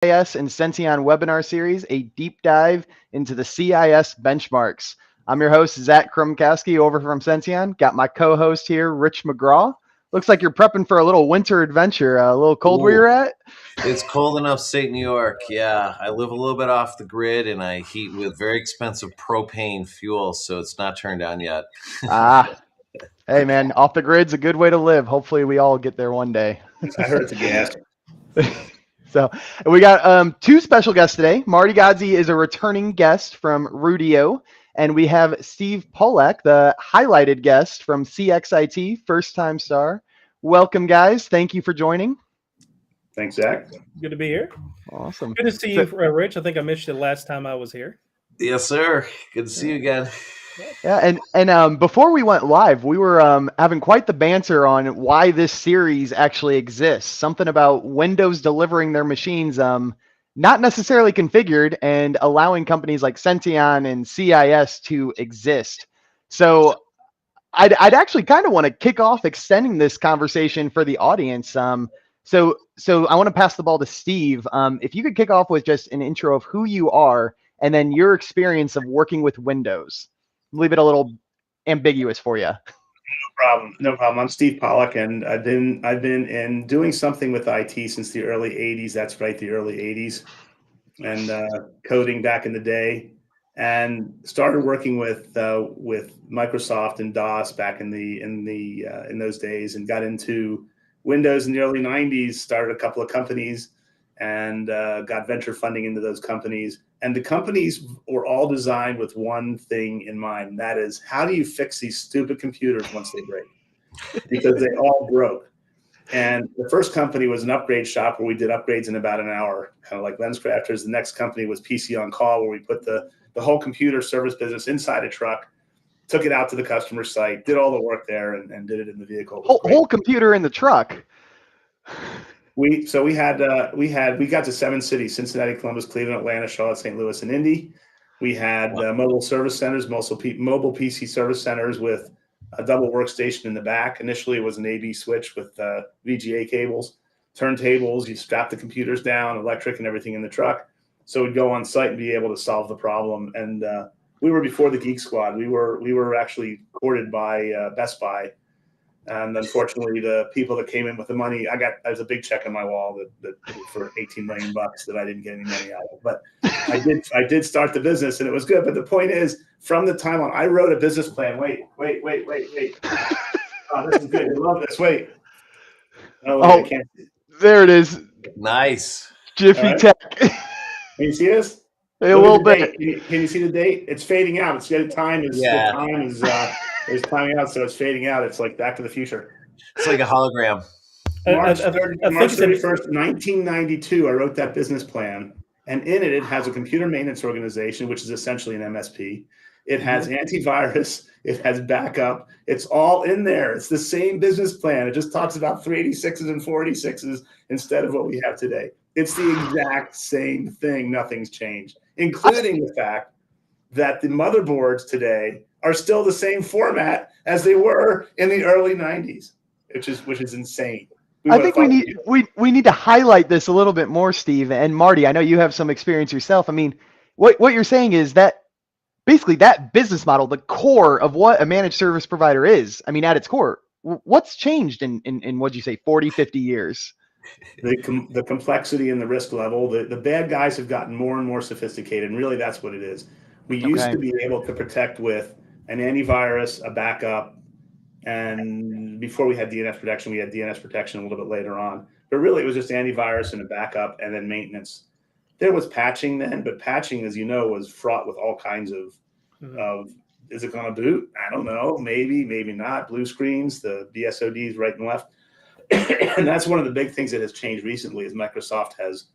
CIS and Senteon webinar series, a deep dive into the CIS benchmarks. I'm your host, Zach Krumkowski, over from Senteon. Got my co-host here, Rich McGraw. Looks like you're prepping for a little winter adventure. A little cold where you're at? It's cold in upstate New York. Yeah, I live a little bit off the grid, and I heat with very expensive propane fuel, so it's not turned on yet. Hey man, off the grid's a good way to live. Hopefully we all get there one day. I heard it's a gas. So we got two special guests today. Marty Godsey is a returning guest from Rudio, and we have Steve Pollak, the highlighted guest from CXIT, first time star. Welcome, guys. Thank you for joining. Thanks, Zach. Good to be here. Awesome. Good to see you, Rich. I think I missed you the last time I was here. Yes, sir. Good to see you again. Yeah, and before we went live, we were having quite the banter on why this series actually exists. Something about Windows delivering their machines not necessarily configured and allowing companies like Senteon and CIS to exist. So I'd actually kind of want to kick off extending this conversation for the audience. So I want to pass the ball to Steve. If you could kick off with just an intro of who you are and then your experience of working with Windows. Leave it a little ambiguous for you. No problem. I'm Steve Pollak, and I've been in doing something with IT since the early 80s. That's right, the early 80s, and coding back in the day, and started working with Microsoft and DOS back in those days, and got into Windows in the early 90s. Started a couple of companies, and got venture funding into those companies. And the companies were all designed with one thing in mind. And that is, how do you fix these stupid computers once they break? Because they all broke. And the first company was an upgrade shop where we did upgrades in about an hour, kind of like LensCrafters. The next company was PC on Call, where we put the whole computer service business inside a truck, took it out to the customer site, did all the work there, and did it in the vehicle. Whole computer in the truck. We got to 7 cities: Cincinnati, Columbus, Cleveland, Atlanta, Charlotte, St. Louis, and Indy. We had mobile service centers, mobile PC service centers with a double workstation in the back. Initially, it was an AV switch with VGA cables, turntables. You strap the computers down, electric and everything in the truck. So we'd go on site and be able to solve the problem. And we were before the Geek Squad. We were actually courted by Best Buy. And unfortunately, the people that came in with the money, there's a big check on my wall that for $18 million that I didn't get any money out of. But I did start the business, and it was good. But the point is, from the time on, I wrote a business plan. Wait. Oh, this is good. I love this. Wait. I can't. There it is. Nice. Jiffy right. Tech. Can you see this? A little bit. Can you see the date? It's fading out. The time is timing out, so it's fading out. It's like Back to the Future. It's like a hologram. March 31st, 1992, I wrote that business plan, and in it has a computer maintenance organization, which is essentially an MSP. It has antivirus. It has backup. It's all in there. It's the same business plan. It just talks about 386s and 486s instead of what we have today. It's the exact same thing. Nothing's changed, including the fact that the motherboards today are still the same format as they were in the early 90s, which is insane. I think we need to highlight this a little bit more, Steve and Marty. I know you have some experience yourself. I mean, what you're saying is that basically that business model, the core of what a managed service provider is, I mean, at its core, what's changed in what'd you say, 40, 50 years? The complexity and the risk level, the bad guys have gotten more and more sophisticated, and really that's what it is. We used to be able to protect with an antivirus, a backup, and before we had DNS protection, we had DNS protection a little bit later on. But really, it was just antivirus and a backup, and then maintenance. There was patching then, but patching, as you know, was fraught with all kinds of is it going to boot? I don't know. Maybe not. Blue screens, the BSODs right and left. And that's one of the big things that has changed recently is Microsoft has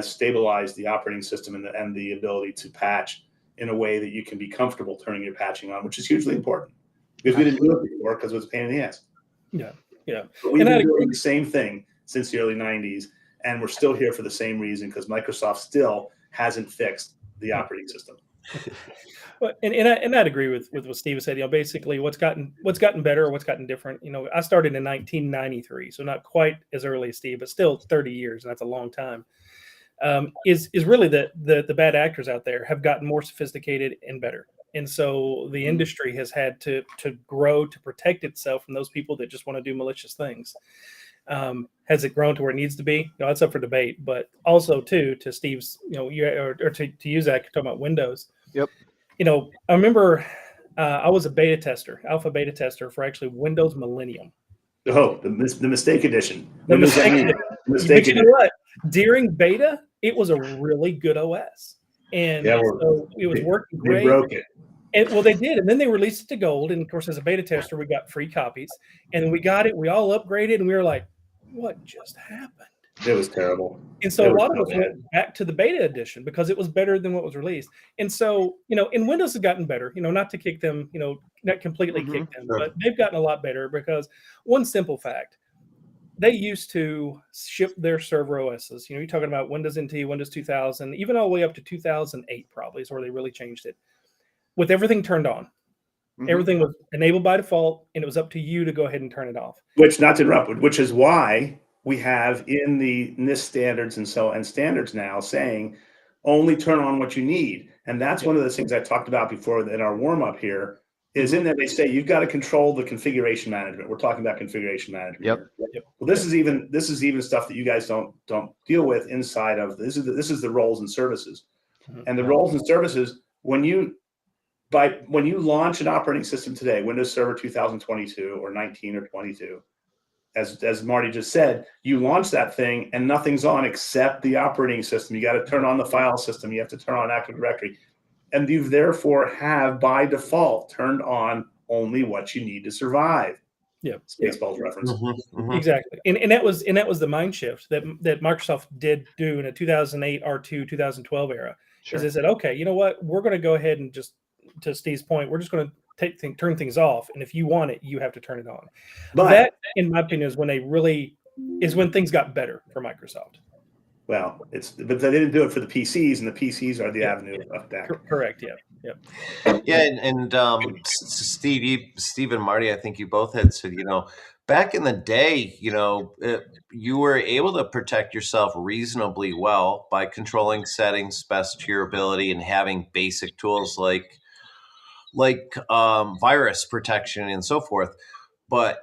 stabilized the operating system and the ability to patch in a way that you can be comfortable turning your patching on, which is hugely important because we didn't do it before because it was a pain in the ass. Yeah. But we've been doing the same thing since the early 90s, and we're still here for the same reason because Microsoft still hasn't fixed the operating system. Well, and I'd agree with what Steve said. Basically, what's gotten better or what's gotten different. I started in 1993, so not quite as early as Steve, but still 30 years, and that's a long time. is really the bad actors out there have gotten more sophisticated and better. And so the industry has had to grow to protect itself from those people that just want to do malicious things. Has it grown to where it needs to be? No, that's up for debate. But also, too, to Steve's, to use that, talking about Windows. Yep. I remember I was a alpha beta tester for actually Windows Millennium. Oh, the mistake edition. The mistake edition. You know what? During beta, it was a really good OS. And so it was working great. They broke it. And they did. And then they released it to gold. And of course, as a beta tester, we got free copies. And then we got it. We all upgraded. And we were like, what just happened? It was terrible. And so a lot of us went back to the beta edition because it was better than what was released. And so, and Windows has gotten better, not to kick them, not completely kick them, but they've gotten a lot better because one simple fact, they used to ship their server OSs. You're talking about Windows NT, Windows 2000, even all the way up to 2008 probably is where they really changed it. With everything turned on. Everything was enabled by default, and it was up to you to go ahead and turn it off. Which, not to interrupt, which is why we have in the NIST standards and standards now saying only turn on what you need. And that's one of the things I talked about before in our warm-up here, is in there they say you've got to control the configuration management. We're talking about configuration management. Yep. Well, this is even stuff that you guys don't deal with inside of this is the roles and services. And the roles and services, when you launch an operating system today, Windows Server 2022 or 19 or 22, as Marty just said, you launch that thing and nothing's on except the operating system. You got to turn on the file system. You have to turn on Active Directory. And you therefore have, by default, turned on only what you need to survive. Yeah. Spaceballs reference. Exactly. And that was the mind shift that Microsoft did do in a 2008 R2 2012 era. Because they said, okay, you know what? We're going to go ahead and just, to Steve's point, we're just going to turn things off. And if you want it, you have to turn it on. But that, in my opinion, is when things got better for Microsoft. Well, but they didn't do it for the PCs, and the PCs are the avenue of back. Correct. Yeah. Yeah, and Steve and Marty, I think you both had said, back in the day, you were able to protect yourself reasonably well by controlling settings best to your ability and having basic tools like virus protection and so forth. But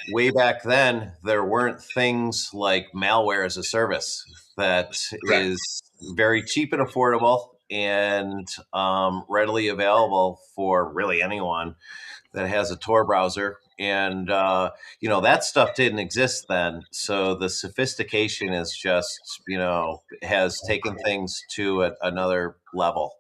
way back then, there weren't things like malware as a service that is very cheap and affordable and readily available for really anyone that has a Tor browser. And, that stuff didn't exist then. So the sophistication is just, has taken things to another level.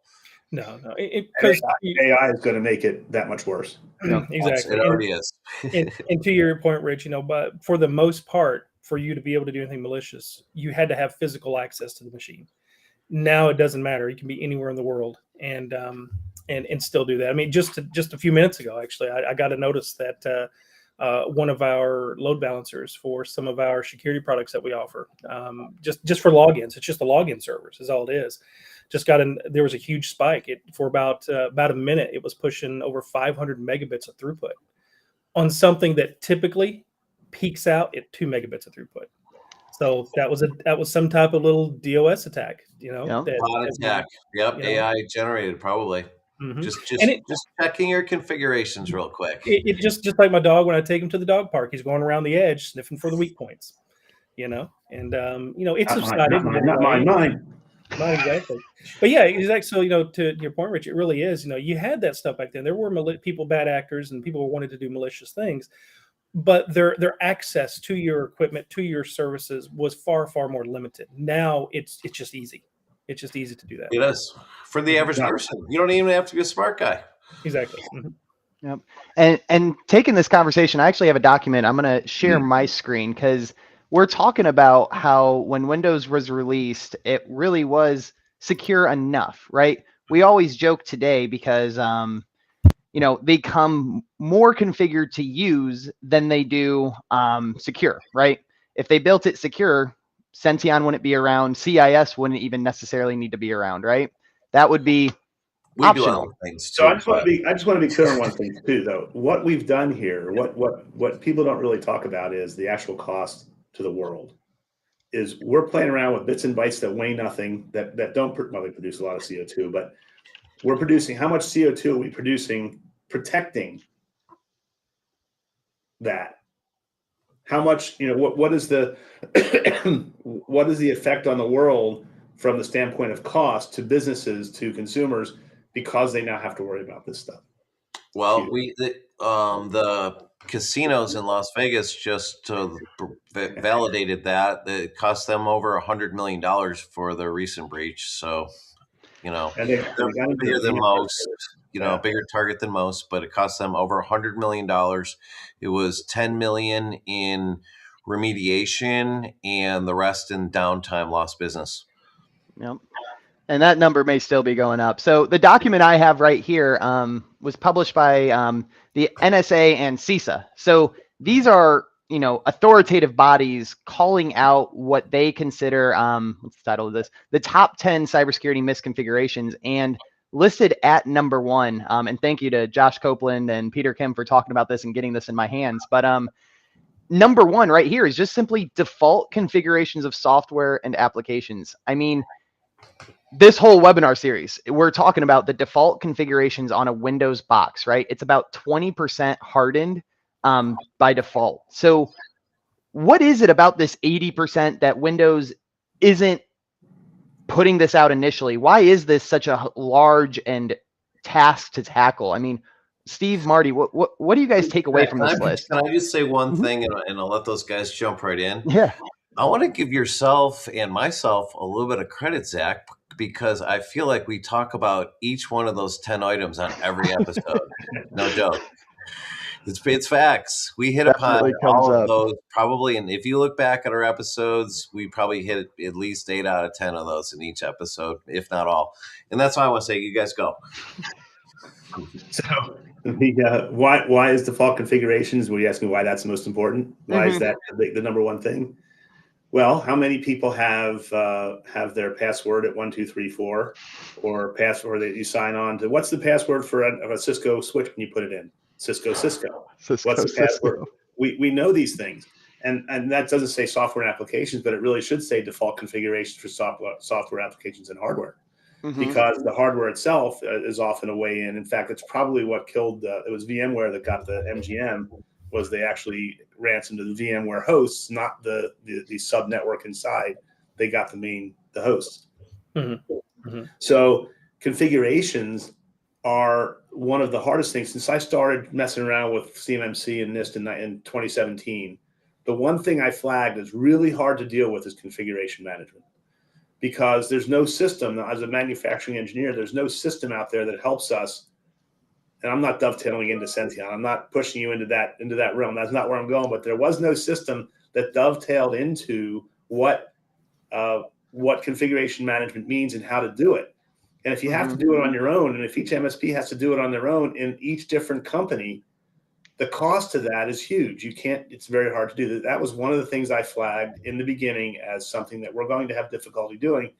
No, because AI is going to make it that much worse. Exactly. It already is. and to your point, Rich, but for the most part, for you to be able to do anything malicious, you had to have physical access to the machine. Now it doesn't matter; you can be anywhere in the world and still do that. I mean, just a few minutes ago, actually, I got a notice that one of our load balancers for some of our security products that we offer, just for logins, it's just the login servers is all it is. There was a huge spike. For about a minute, it was pushing over 500 megabits of throughput on something that typically peaks out at 2 megabits of throughput. So that was some type of little DOS attack, attack. Yep, AI generated probably. Just checking your configurations real quick. It just like my dog when I take him to the dog park, he's going around the edge sniffing for the weak points, and it's subsided. Not mine. Not exactly. But yeah, exactly. So, to your point, Rich, it really is, you had that stuff back then. There were bad actors and people who wanted to do malicious things, but their access to your equipment, to your services was far, far more limited. Now it's just easy. It's just easy to do that. It is. For the average person. You don't even have to be a smart guy. Exactly. Yep. And taking this conversation, I actually have a document. I'm going to share my screen because we're talking about how when Windows was released, it really was secure enough, right? We always joke today because, they come more configured to use than they do secure, right? If they built it secure, Senteon wouldn't be around. CIS wouldn't even necessarily need to be around, right? That would be optional. Do things too, so I just want to be clear on one thing too, though. What we've done here, what people don't really talk about is the actual cost to the world. is we're playing around with bits and bytes that weigh nothing, that don't probably produce a lot of CO2, but we're producing, how much CO2 are we producing protecting that? How much, what is the what is the effect on the world from the standpoint of cost to businesses, to consumers, because they now have to worry about this stuff? Well, the casinos in Las Vegas just validated that it cost them over $100 million for the recent breach. So, they're bigger than most, bigger target than most, but it cost them over $100 million. It was $10 million in remediation and the rest in downtime, lost business. Yep. And that number may still be going up. So the document I have right here was published by the NSA and CISA. So these are, authoritative bodies calling out what they consider, what's the title of this? The top 10 cybersecurity misconfigurations, and listed at number 1. And thank you to Josh Copeland and Peter Kim for talking about this and getting this in my hands. But number 1 right here is just simply default configurations of software and applications. I mean, this whole webinar series, we're talking about the default configurations on a Windows box, right? It's about 20% hardened by default. So what is it about this 80% that Windows isn't putting this out initially? Why is this such a large and task to tackle? I mean, Steve, Marty, what do you guys take away from this list? Can I just say one thing, and I'll let those guys jump right in? Yeah. I want to give yourself and myself a little bit of credit, Zach, because I feel like we talk about each one of those 10 items on every episode. No joke. It's facts. We hit upon all of those probably, and if you look back at our episodes, we probably hit at least 8 out of 10 of those in each episode, if not all. And that's why I want to say, you guys go. So why is default configurations? Were you asking why that's the most important? Why is that the number 1 thing? Well, how many people have their password at 1234, or password that you sign on to? What's the password for a Cisco switch when you put it in? Cisco. What's the password? We know these things, and that doesn't say software and applications, but it really should say default configurations for software applications and hardware, because the hardware itself is often a way in. In fact, it's probably what killed. It was VMware that got the MGM. Was they actually ransomed the VMware hosts, not the sub network inside. They got the hosts. So configurations are one of the hardest things. Since I started messing around with CMMC and NIST in 2017, the one thing I flagged is really hard to deal with is configuration management, because there's no system. As a manufacturing engineer, there's no system out there that helps us. And I'm not dovetailing into Senteon. I'm not pushing you into that realm. That's not where I'm going. But there was no system that dovetailed into what configuration management means and how to do it. And if you have to do it on your own, and if each MSP has to do it on their own in each different company, the cost to that is huge. It's very hard to do. That was one of the things I flagged in the beginning as something that we're going to have difficulty doing.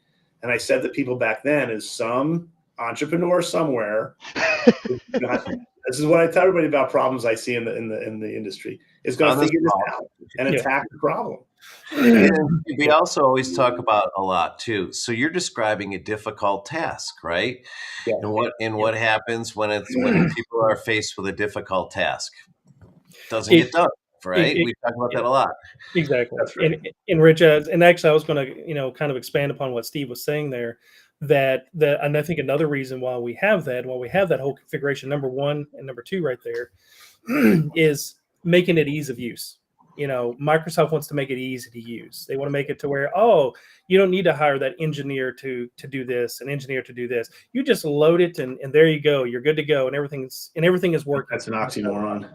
And I said to people back then, is some entrepreneur somewhere. This is what I tell everybody about problems I see in the industry. Is going to figure this out and attack the problem. We also always talk about a lot too. So you're describing a difficult task, right? Yeah. And what happens when people are faced with a difficult task? It doesn't get done, right? We talk about that a lot. Exactly. That's right. And Rich, and actually, I was going to kind of expand upon what Steve was saying there. And I think another reason why we have that whole configuration, number 1 and number 2 right there, is making it ease of use. Microsoft wants to make it easy to use. They want to make it to where, you don't need to hire that engineer to do this, an engineer to do this. You just load it and there you go. You're good to go, and everything is working. That's an oxymoron.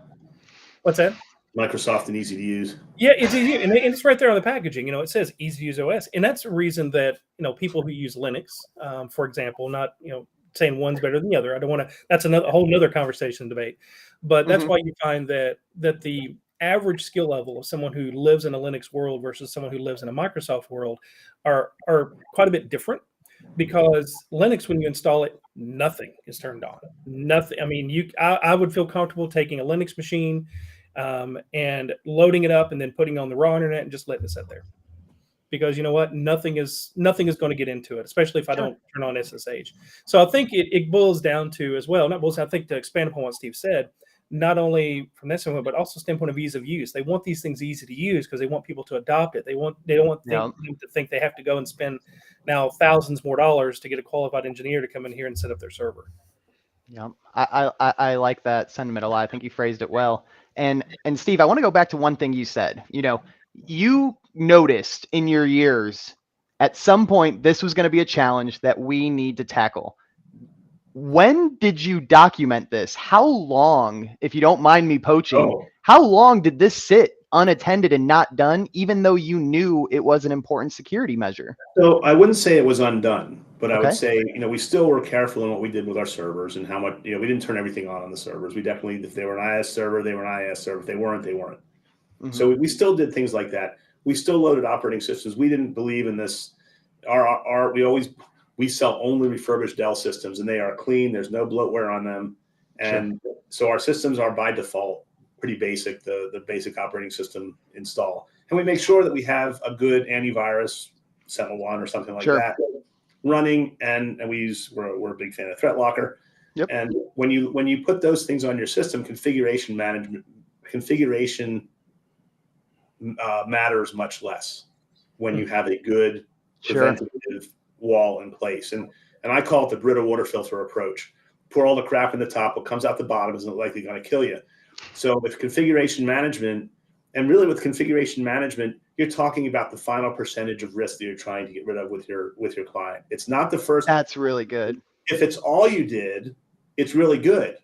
What's that? Microsoft and easy to use. Yeah, it's easy, and it's right there on the packaging. It says easy to use OS, and that's the reason that people who use Linux, for example, not saying one's better than the other. I don't want to. That's a whole nother conversation debate, but that's why you find that the average skill level of someone who lives in a Linux world versus someone who lives in a Microsoft world are quite a bit different, because Linux, when you install it, nothing is turned on. Nothing. I mean, I would feel comfortable taking a Linux machine and loading it up and then putting on the raw internet and just letting it sit there. because you know what, nothing is going to get into it, especially if I don't turn on SSH. So I think it boils down to as well, not boils down, I think, to expand upon what Steve said, not only from that standpoint, but also standpoint of ease of use. They want these things easy to use because they want people to adopt it. They don't want them to think they have to go and spend now thousands more dollars to get a qualified engineer to come in here and set up their server. Yeah, I like that sentiment a lot. I think you phrased it well. And Steve, I want to go back to one thing you said. You know, you noticed in your years at some point this was going to be a challenge that we need to tackle. When did you document this? How long, if you don't mind me poaching, how long did this sit unattended and not done, even though you knew it was an important security measure? So I wouldn't say it was undone, but I would say, you know, we still were careful in what we did with our servers and how much, you know, we didn't turn everything on the servers. We definitely, if they were an IS server, they were an IS server. If they weren't, they weren't. So we still did things like that. We still loaded operating systems. We didn't believe in this. We sell only refurbished Dell systems, and they are clean. There's no bloatware on them. And so our systems are by default pretty basic, the basic operating system install. And we make sure that we have a good antivirus, SentinelOne or something like that, running. And we're a big fan of ThreatLocker. And when you put those things on your system, configuration matters much less when you have a good preventative wall in place. And I call it the Brita water filter approach. Pour all the crap in the top, what comes out the bottom isn't likely going to kill you. So with configuration management, and really with configuration management, you're talking about the final percentage of risk that you're trying to get rid of with your client. It's not the first. That's really good. If it's all you did, it's really good.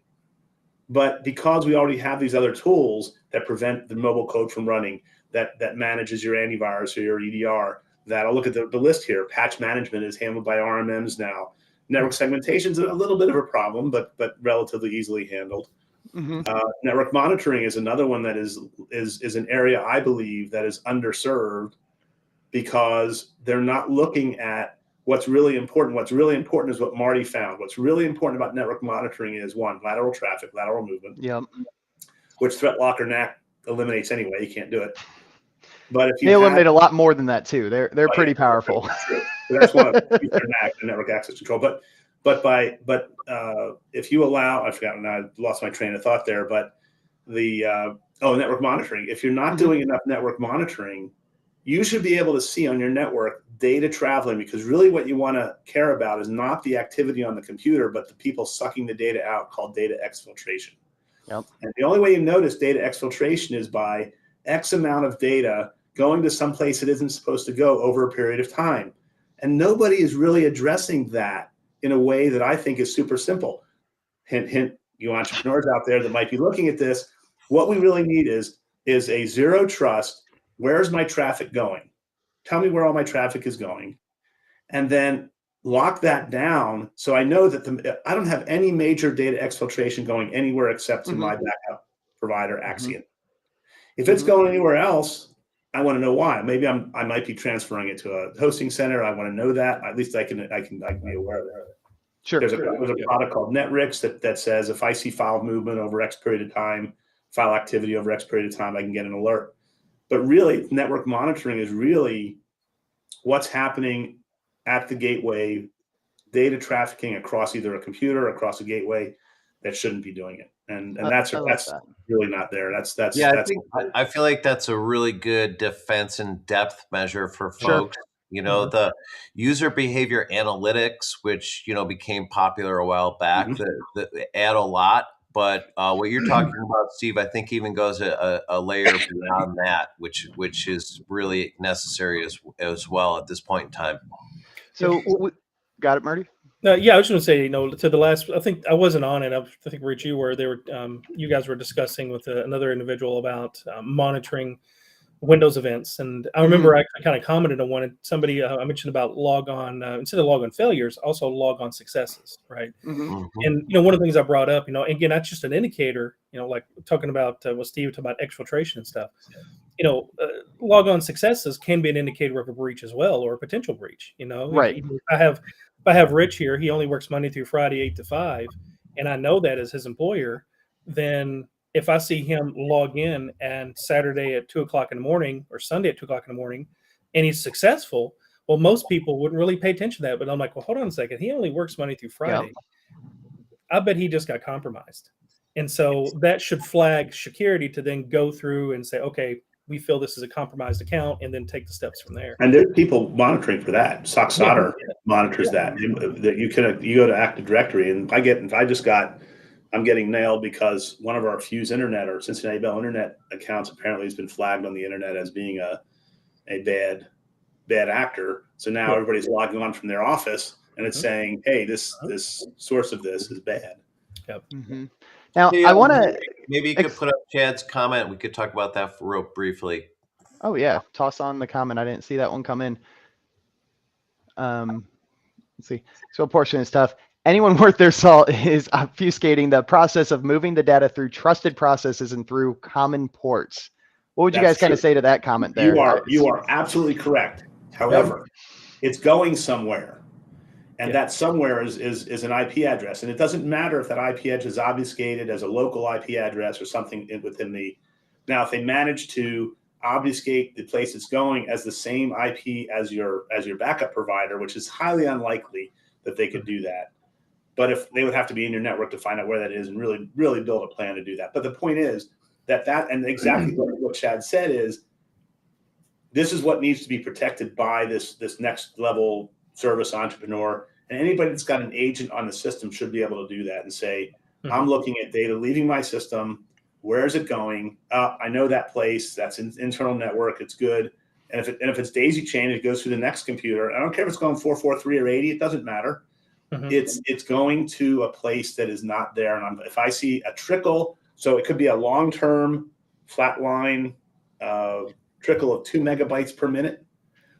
But because we already have these other tools that prevent the mobile code from running, that manages your antivirus or your EDR, that I'll look at the list here. Patch management is handled by RMMs now. Network segmentation is a little bit of a problem, but relatively easily handled. Network monitoring is another one that is an area I believe that is underserved because they're not looking at what's really important. What's really important is what Marty found. What's really important about network monitoring is, one, lateral traffic, lateral movement, which ThreatLocker NAC eliminates anyway. You can't do it. But if you eliminate a lot more than that too. They're pretty powerful. True. That's one of their NAC, the network access control. But if you allow, I forgot, and I lost my train of thought there. But the network monitoring. If you're not doing enough network monitoring, you should be able to see on your network data traveling, because really what you want to care about is not the activity on the computer, but the people sucking the data out, called data exfiltration. And the only way you notice data exfiltration is by X amount of data going to some place it isn't supposed to go over a period of time. And nobody is really addressing that in a way that I think is super simple. Hint, hint, you entrepreneurs out there that might be looking at this, what we really need is a zero trust. Where's my traffic going? Tell me where all my traffic is going. And then lock that down so I know that I don't have any major data exfiltration going anywhere except to my backup provider, Axiom. If it's going anywhere else, I want to know why. Maybe I might be transferring it to a hosting center. I want to know that. At least I can be aware of that. There's a product called Netrix that says if I see file movement over X period of time, file activity over X period of time, I can get an alert. But really, network monitoring is really what's happening at the gateway, data trafficking across either a computer or across a gateway that shouldn't be doing it. And that's really not there. I feel like that's a really good defense in depth measure for folks. You know, the user behavior analytics, which, you know, became popular a while back, that add a lot. But what you're talking about, Steve, I think even goes a layer beyond that, which is really necessary as well at this point in time. So, got it, Marty? Yeah, I was going to say, you know, to the last, I think I wasn't on it. I think, Rich, you guys were discussing with another individual about monitoring Windows events. And I remember I kind of commented on one, somebody I mentioned about logon, instead of logon failures, also logon successes, right? And, you know, one of the things I brought up, you know, again, that's just an indicator, you know, like talking about what Steve talked about exfiltration and stuff. You know, logon successes can be an indicator of a breach as well, or a potential breach, you know. Right. If I have Rich here, he only works Monday through Friday, 8 to 5, and I know that as his employer, then if I see him log in and Saturday at 2 o'clock in the morning or Sunday at 2 o'clock in the morning, and he's successful. Well, most people wouldn't really pay attention to that, but I'm like, well, hold on a second. He only works Monday through Friday. I bet he just got compromised. And so that should flag security to then go through and say, okay, we feel this is a compromised account, and then take the steps from there. And there's people monitoring for that. SOC monitors that. That you go to Active Directory, and I'm getting nailed because one of our Fuse Internet or Cincinnati Bell Internet accounts apparently has been flagged on the internet as being a bad actor. So now everybody's logging on from their office, and it's saying, hey, this source of this is bad. Yep. Now, I want to... Maybe you could put up Chad's comment. We could talk about that real briefly. Oh, yeah. Toss on the comment. I didn't see that one come in. Let's see. So a portion is tough. Anyone worth their salt is obfuscating the process of moving the data through trusted processes and through common ports. What would you guys kind of say to that comment there? You are absolutely correct. However, it's going somewhere. And that somewhere is an IP address. And it doesn't matter if that IP address is obfuscated as a local IP address or something within the... Now, if they manage to obfuscate the place it's going as the same IP as your backup provider, which is highly unlikely that they could do that. But if they would have to be in your network to find out where that is and really build a plan to do that. But the point is that and exactly what Chad said is, this is what needs to be protected by this next level service entrepreneur, and anybody that's got an agent on the system should be able to do that and say, I'm looking at data leaving my system. Where is it going? I know that place. That's an internal network. It's good. And if it's daisy chain, it goes through the next computer. I don't care if it's going 443 or 80. It doesn't matter. It's going to a place that is not there. And if I see a trickle, so it could be a long-term flat line trickle of 2 megabytes per minute,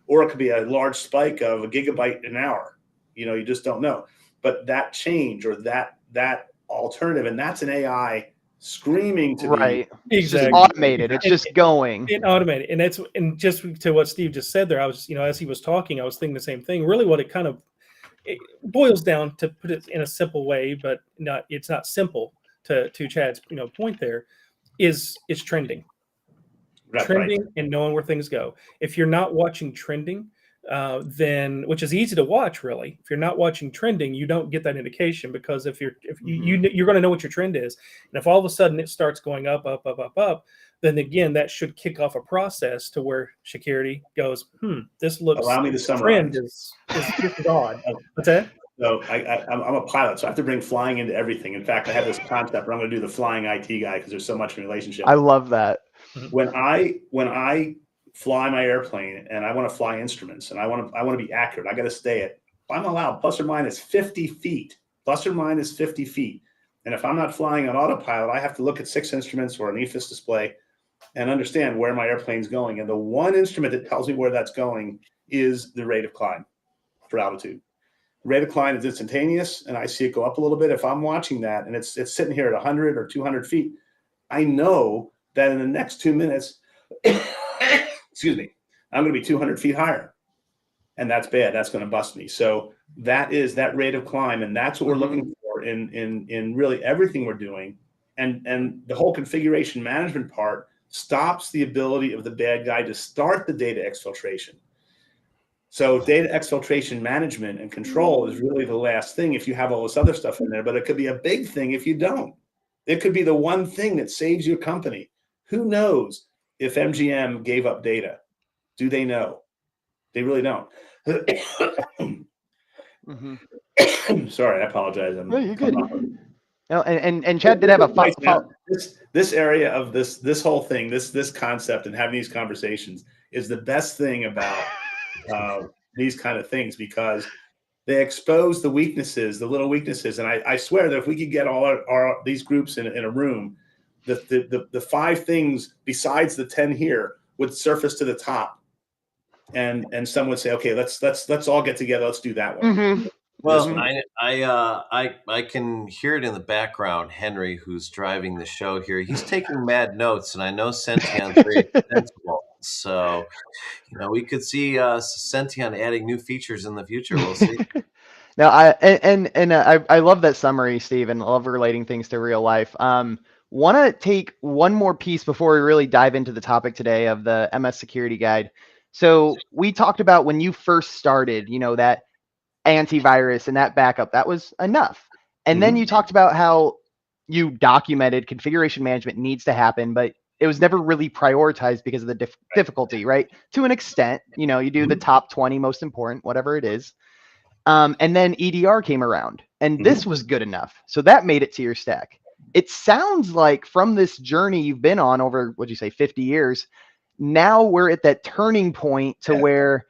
or it could be a large spike of a gigabyte an hour. You just don't know. But that change or that alternative, and that's an AI screaming to be exactly automated. It's just going. It automated. And just to what Steve just said there, I was, as he was talking, I was thinking the same thing. Really what it boils down, to put it in a simple way, but it's not simple, to Chad's point there, is trending. Trending and knowing where things go. If you're not watching trending, then, which is easy to watch, really. If you're not watching trending, you don't get that indication, because if you're going to know what your trend is, and if all of a sudden it starts going up, then again that should kick off a process to where security goes, this looks. Allow me to summarize. Trend is odd. What's that? So I'm a pilot, so I have to bring flying into everything. In fact, I have this concept where I'm going to do the flying IT guy because there's so much relationship. I love that. When I fly my airplane and I want to fly instruments and I want to be accurate, I got to stay at, I'm allowed plus or minus 50 feet. And if I'm not flying on autopilot, I have to look at 6 instruments or an EFIS display and understand where my airplane's going. And the one instrument that tells me where that's going is the rate of climb for altitude. Rate of climb is instantaneous, and I see it go up a little bit. If I'm watching that and it's sitting here at 100 or 200 feet, I know that in the next 2 minutes, excuse me, I'm going to be 200 feet higher. And that's bad. That's going to bust me. So that is that rate of climb. And that's what we're looking for in really everything we're doing. And the whole configuration management part stops the ability of the bad guy to start the data exfiltration. So data exfiltration management and control is really the last thing if you have all this other stuff in there, but it could be a big thing if you don't. It could be the one thing that saves your company. Who knows if MGM gave up data? Do they know? They really don't. Sorry, I apologize. No, you're good. No, and Chad did have a this area of this whole thing, this concept, and having these conversations is the best thing about these kind of things, because they expose the weaknesses, the little weaknesses. And I swear that if we could get all these groups in a room, the 5 things besides the 10 here would surface to the top, and some would say, okay, let's all get together, let's do that one. Well, I can hear it in the background. Henry, who's driving the show here, he's taking mad notes, and I know Senteon's very extensible. So, we could see Senteon adding new features in the future. We'll see. Now, I love that summary, Steve, and I love relating things to real life. Want to take one more piece before we really dive into the topic today of the MS Security Guide. So we talked about when you first started, that antivirus and that backup, that was enough. And then you talked about how you documented configuration management needs to happen, but it was never really prioritized because of the difficulty, right? To an extent, you do the top 20 most important, whatever it is. And then EDR came around, and this was good enough. So that made it to your stack. It sounds like from this journey you've been on over, what'd you say, 50 years, now we're at that turning point to where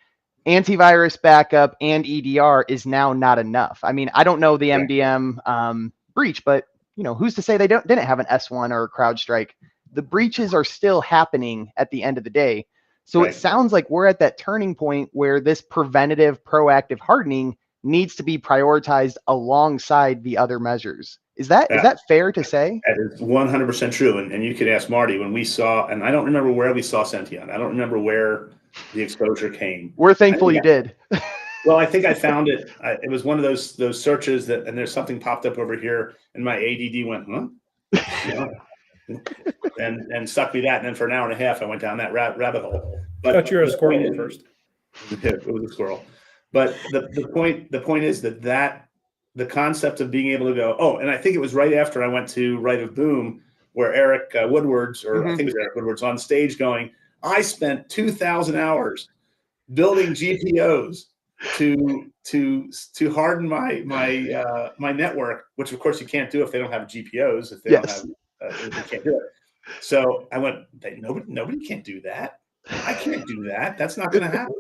antivirus backup and EDR is now not enough. I mean, I don't know the MDM breach, but who's to say they didn't have an S1 or a CrowdStrike? The breaches are still happening at the end of the day. So it sounds like we're at that turning point where this preventative, proactive hardening needs to be prioritized alongside the other measures. Is that fair to say? That is 100% true. And you could ask Marty when we saw, and I don't remember where we saw Senteon. I don't remember where the exposure came. We're thankful you did. Well, I think I found it. It was one of those searches and there's something popped up over here, and my ADD went, and stuck me that. And then for an hour and a half, I went down that rabbit hole. But I thought you were a squirrel at first. It was a squirrel. But the point is that the concept of being able to go, and I think it was right after I went to Right of Boom, where Eric Woodward's, or I think it was Eric Woodward's, on stage going, I spent 2,000 hours building GPOs to harden my network, which of course you can't do if they don't have GPOs. If they don't have, they can't do it. So I went, nobody can do that. I can't do that. That's not going to happen.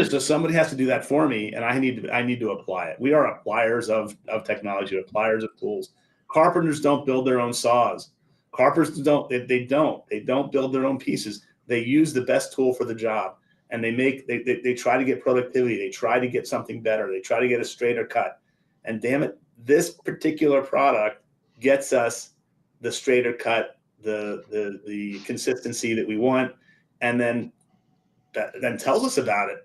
So somebody has to do that for me, and I need to apply it. We are appliers of technology, appliers of tools. Carpenters don't build their own saws. Carpenters don't build their own pieces. They use the best tool for the job, and they try to get productivity. They try to get something better. They try to get a straighter cut. And damn it, this particular product gets us the straighter cut, the consistency that we want, and then tells us about it.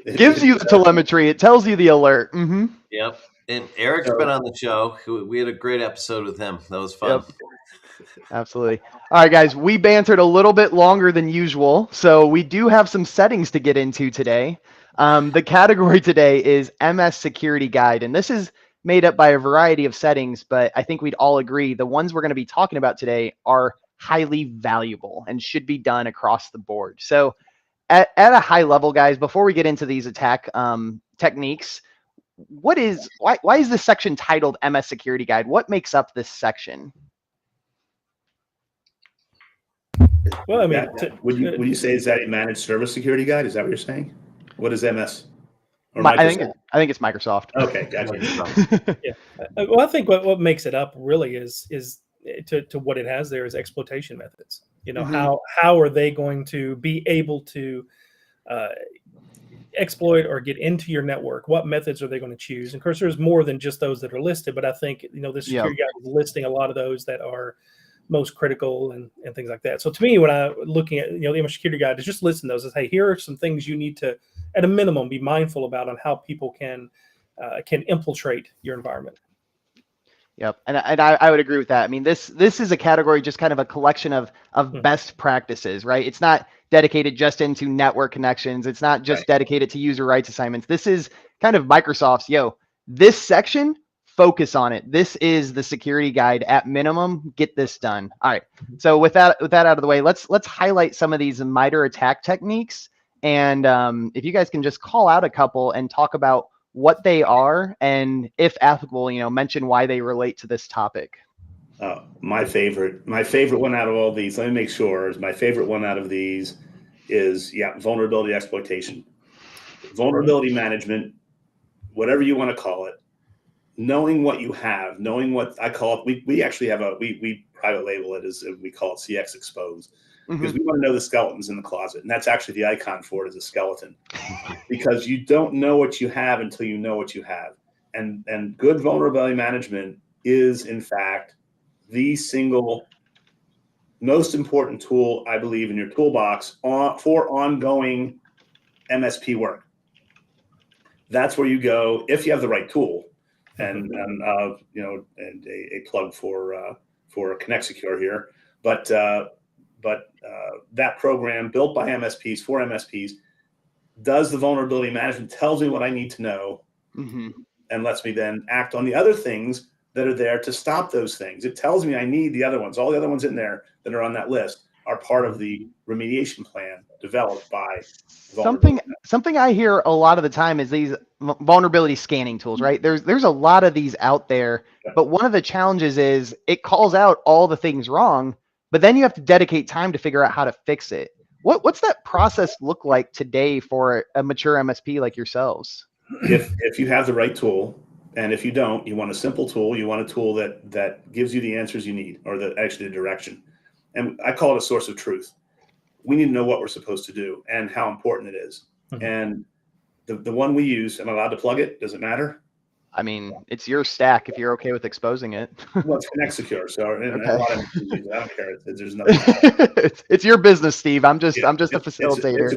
It gives you the telemetry. It tells you the alert. Mm-hmm. Yep. And Eric's been on the show. We had a great episode with him. That was fun. Yep. Absolutely. All right, guys, we bantered a little bit longer than usual, so we do have some settings to get into today. The category today is MS Security Guide, and this is made up by a variety of settings, but I think we'd all agree the ones we're going to be talking about today are highly valuable and should be done across the board. So at a high level, guys, before we get into these attack techniques, why is this section titled MS Security Guide? What makes up this section? Well, I mean, would you say is that a managed service security guide? Is that what you're saying? What is MS? Or I think it's Microsoft. Okay, gotcha. Yeah. Well, I think what makes it up really is to what it has there is exploitation methods. How are they going to be able to exploit or get into your network? What methods are they going to choose? And of course, there's more than just those that are listed, but I think this security guide is listing a lot of those that are most critical and things like that. So to me, when I'm looking at the MS Security Guide, is just listing those as, hey, here are some things you need to, at a minimum, be mindful about on how people can infiltrate your environment. Yep, and I would agree with that. I mean, this is a category, just kind of a collection of best practices, right? It's not dedicated just into network connections. It's not just dedicated to user rights assignments. This is kind of Microsoft's, this section, focus on it. This is the security guide at minimum. Get this done. All right. So with that out of the way, let's highlight some of these MITRE attack techniques. And if you guys can just call out a couple and talk about what they are, and if applicable, mention why they relate to this topic. My favorite one out of all these, let me make sure, is my favorite one out of these is vulnerability exploitation. Vulnerability management, whatever you want to call it, knowing what you have, knowing what I call it, we actually have we private label it as we call it CX Exposed, because we want to know the skeletons in the closet. And that's actually the icon for it, is a skeleton, because you don't know what you have until you know what you have. And good vulnerability management is, in fact, the single most important tool, I believe, in your toolbox for ongoing MSP work. That's where you go if you have the right tool. And a plug for Connect Secure here, but that program built by MSPs for MSPs does the vulnerability management, tells me what I need to know, and lets me then act on the other things that are there to stop those things. It tells me I need the other ones. All the other ones in there that are on that list are part of the remediation plan developed by something I hear a lot of the time is these vulnerability scanning tools, right? There's a lot of these out there, but one of the challenges is it calls out all the things wrong, but then you have to dedicate time to figure out how to fix it. What's that process look like today for a mature MSP like yourselves? If you have the right tool, and if you don't, you want a simple tool. You want a tool that gives you the answers you need, or actually the direction. And I call it a source of truth. We need to know what we're supposed to do and how important it is. And the one we use, am I allowed to plug it? Does it matter? I mean, it's your stack if you're okay with exposing it. Well, it's Connect Secure, so okay. A lot of I don't care. There's nothing. It's your business, Steve. I'm just a facilitator.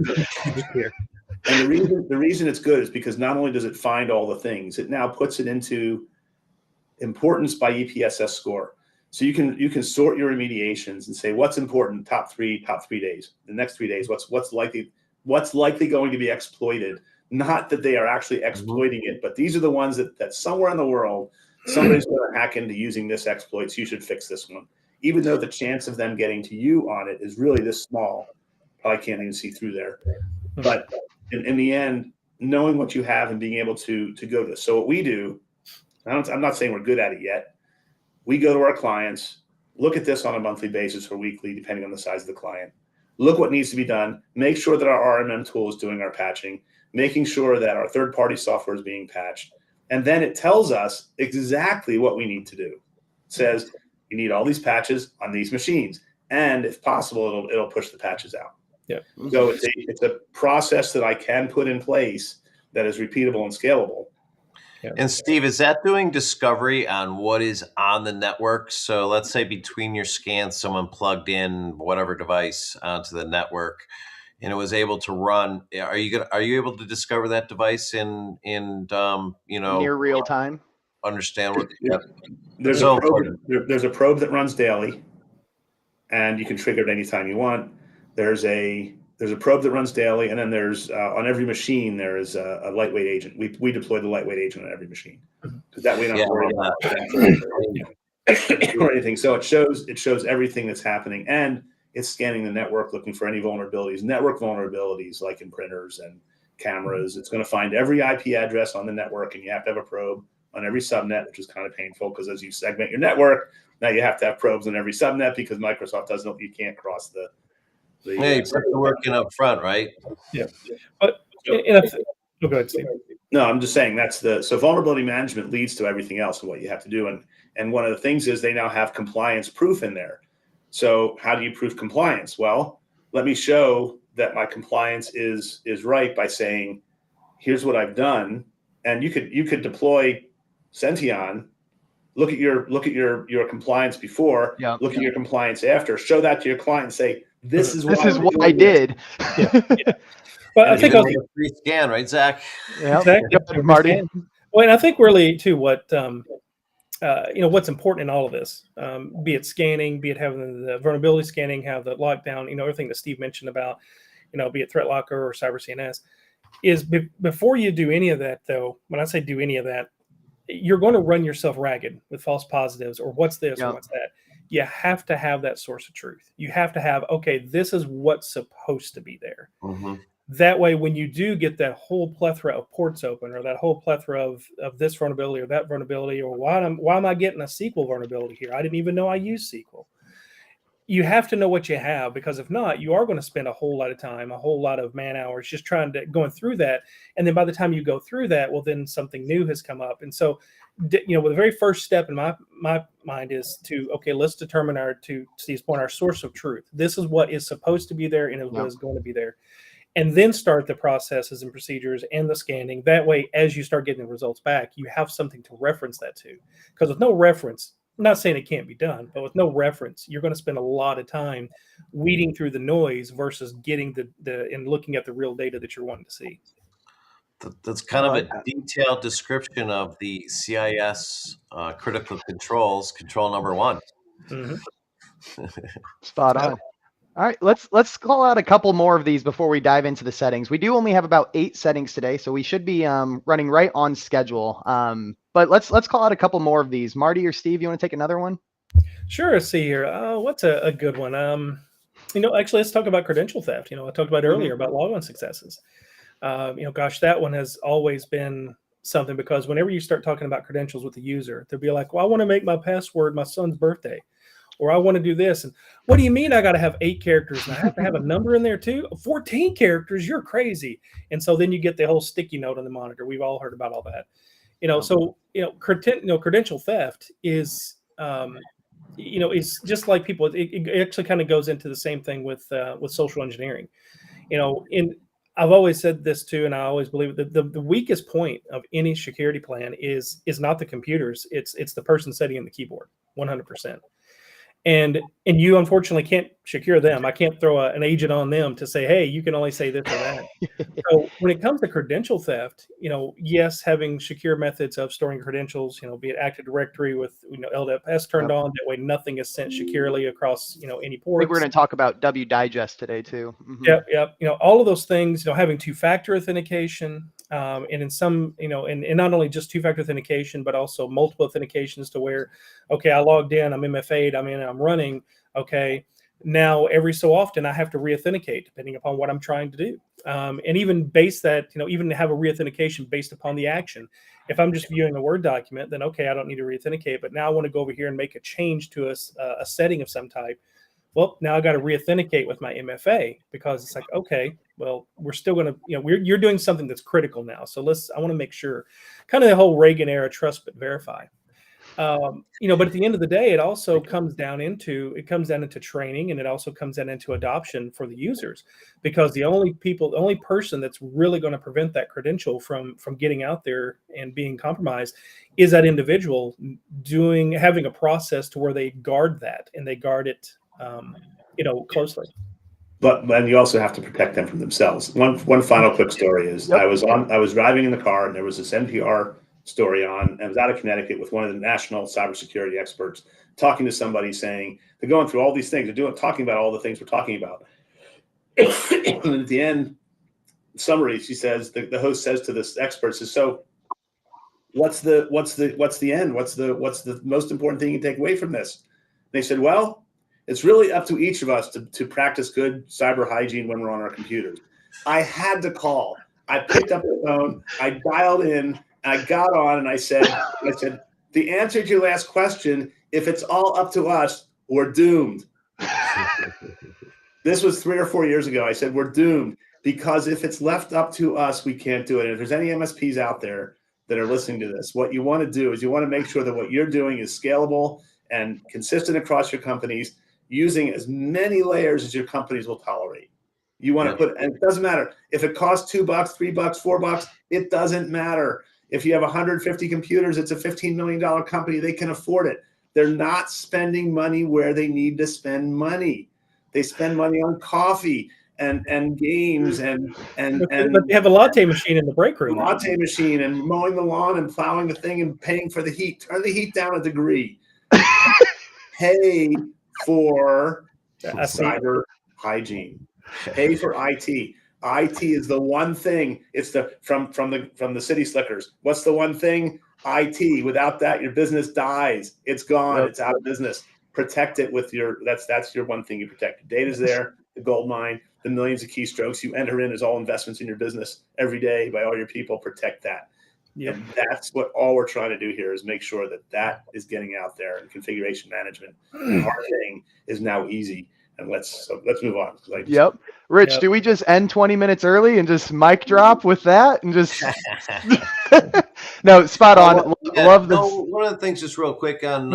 And the reason it's good is because not only does it find all the things, it now puts it into importance by EPSS score. So you can sort your remediations and say what's important, top three days. The next 3 days, what's likely going to be exploited. Not that they are actually exploiting it, but these are the ones that somewhere in the world somebody's going to hack into using this exploit. So you should fix this one, even though the chance of them getting to you on it is really this small. Probably can't even see through there, but in the end, knowing what you have and being able to go to this. So what we do, I'm not saying we're good at it yet. We go to our clients, look at this on a monthly basis or weekly, depending on the size of the client. Look what needs to be done. Make sure that our RMM tool is doing our patching, making sure that our third-party software is being patched. And then it tells us exactly what we need to do. It says, you need all these patches on these machines. And if possible, it'll push the patches out. Yeah. So it's a process that I can put in place that is repeatable and scalable. Yeah. And Steve, is that doing discovery on what is on the network? So let's say between your scans, someone plugged in whatever device onto the network, and it was able to run. Are you able to discover that device in near real time? Understand what? Yep. There's a probe that runs daily, and you can trigger it anytime you want. There's a probe that runs daily, and then there's on every machine there is a lightweight agent. We deploy the lightweight agent on every machine because that way we don't have to worry about that or anything. So it shows everything that's happening, and it's scanning the network looking for any vulnerabilities, network vulnerabilities like in printers and cameras. It's going to find every IP address on the network, and you have to have a probe on every subnet, which is kind of painful because as you segment your network, now you have to have probes on every subnet because Microsoft doesn't. You can't cross the you put the work in up front, right? Yeah. But go ahead, Steve. No, I'm just saying so vulnerability management leads to everything else and what you have to do. And one of the things is they now have compliance proof in there. So how do you prove compliance? Well, let me show that my compliance is right by saying, here's what I've done. And you could deploy Senteon, look at your compliance before, look at your compliance after, show that to your client and say, this is what I did. Yeah. But I think a free scan, right, Zach? Yeah, exactly. Marty. Well, and I think really too what what's important in all of this, be it scanning, be it having the vulnerability scanning, have the lockdown, everything that Steve mentioned about, be it Threat Locker or Cyber CNS, is before you do any of that, though. When I say do any of that, you're going to run yourself ragged with false positives or what's this or what's that. You have to have that source of truth. You have to have, okay, this is what's supposed to be there. Mm-hmm. That way, when you do get that whole plethora of ports open or that whole plethora of this vulnerability or that vulnerability, or why am I getting a SQL vulnerability here? I didn't even know I used SQL. You have to know what you have, because if not, you are going to spend a whole lot of time, a whole lot of man hours just going through that. And then by the time you go through that, well, then something new has come up. And so, the very first step in my mind is to, okay, let's determine to Steve's point, our source of truth. This is what is supposed to be there and what is going to be there. And then start the processes and procedures and the scanning. That way, as you start getting the results back, you have something to reference that to. Because with no reference, I'm not saying it can't be done, but with no reference, you're going to spend a lot of time weeding through the noise versus getting and looking at the real data that you're wanting to see. That's kind of a detailed description of the CIS critical controls, control number 1. Mm-hmm. Spot on. All right, let's call out a couple more of these before we dive into the settings. We do only have about 8 settings today, so we should be running right on schedule. But let's call out a couple more of these. Marty or Steve, you want to take another one? Sure. Let's see here. What's a good one? Actually, let's talk about credential theft. I talked about earlier about logon successes. Gosh, that one has always been something, because whenever you start talking about credentials with the user, they'll be like, well, I want to make my password my son's birthday, or I want to do this. And what do you mean I got to have 8 characters and I have to have a number in there too? 14 characters, you're crazy. And so then you get the whole sticky note on the monitor. We've all heard about all that. Credential theft is, it's just like people, it actually kind of goes into the same thing with social engineering. I've always said this too, and I always believe that the weakest point of any security plan is not the computers. It's the person sitting in the keyboard, 100%. And you unfortunately can't secure them. I can't throw an agent on them to say, hey, you can only say this or that. So when it comes to credential theft, yes, having secure methods of storing credentials, be it Active Directory with LDAP turned on, that way nothing is sent securely across any ports. I think we're going to talk about W Digest today too. Yep. All of those things, having two-factor authentication, and in some, and not only just two-factor authentication, but also multiple authentications to where, okay, I logged in, I'm MFA'd, I'm running, okay. Now, every so often, I have to re-authenticate depending upon what I'm trying to do. And even base that, even have a re-authentication based upon the action. If I'm just viewing a Word document, then okay, I don't need to re-authenticate. But now I want to go over here and make a change to a setting of some type. Well, now I got to re-authenticate with my MFA, because it's like, okay, well, we're still going to, you're doing something that's critical now. So I want to make sure, kind of the whole Reagan era trust but verify. But at the end of the day, it also comes down into training, and it also comes down into adoption for the users, because the only person that's really going to prevent that credential from getting out there and being compromised is that individual having a process to where they guard that, and they guard it, closely. But then you also have to protect them from themselves. One final quick story is, I was driving in the car, and there was this NPR story on, and I was out of Connecticut with one of the national cybersecurity experts, talking to somebody saying, they're going through all these things, talking about all the things we're talking about. And at the end summary, she says, the host says to this expert, says, so what's the end? What's the most important thing you take away from this? And they said, well, it's really up to each of us to practice good cyber hygiene when we're on our computers. I had to call. I picked up the phone, I dialed in, I got on, and I said, the answer to your last question, if it's all up to us, we're doomed. This was 3 or 4 years ago. I said, we're doomed, because if it's left up to us, we can't do it. And if there's any MSPs out there that are listening to this, what you want to do is you want to make sure that what you're doing is scalable and consistent across your companies, using as many layers as your companies will tolerate. You want to put, and it doesn't matter if it costs $2, $3, $4, it doesn't matter. If you have 150 computers, it's a $15 million company. They can afford it. They're not spending money where they need to spend money. They spend money on coffee and games and but they have a latte machine in the break room. Latte machine and mowing the lawn and plowing the thing and paying for the heat. Turn the heat down a degree. Pay for cyber hygiene. Pay for IT. IT is the one thing. It's from the city slickers. What's the one thing? IT. Without that, your business dies. It's gone. Yep. It's out of business. Protect it with that's your one thing you protect. Your data's there, the gold mine, the millions of keystrokes you enter in as all investments in your business every day by all your people. Protect that. Yep. And that's what all we're trying to do here is make sure that is getting out there, and configuration management. Hardening is now easy. And let's move on. Yep. Rich, do we just end 20 minutes early and just mic drop with that and just no, spot on. Love this. One of the things, just real quick on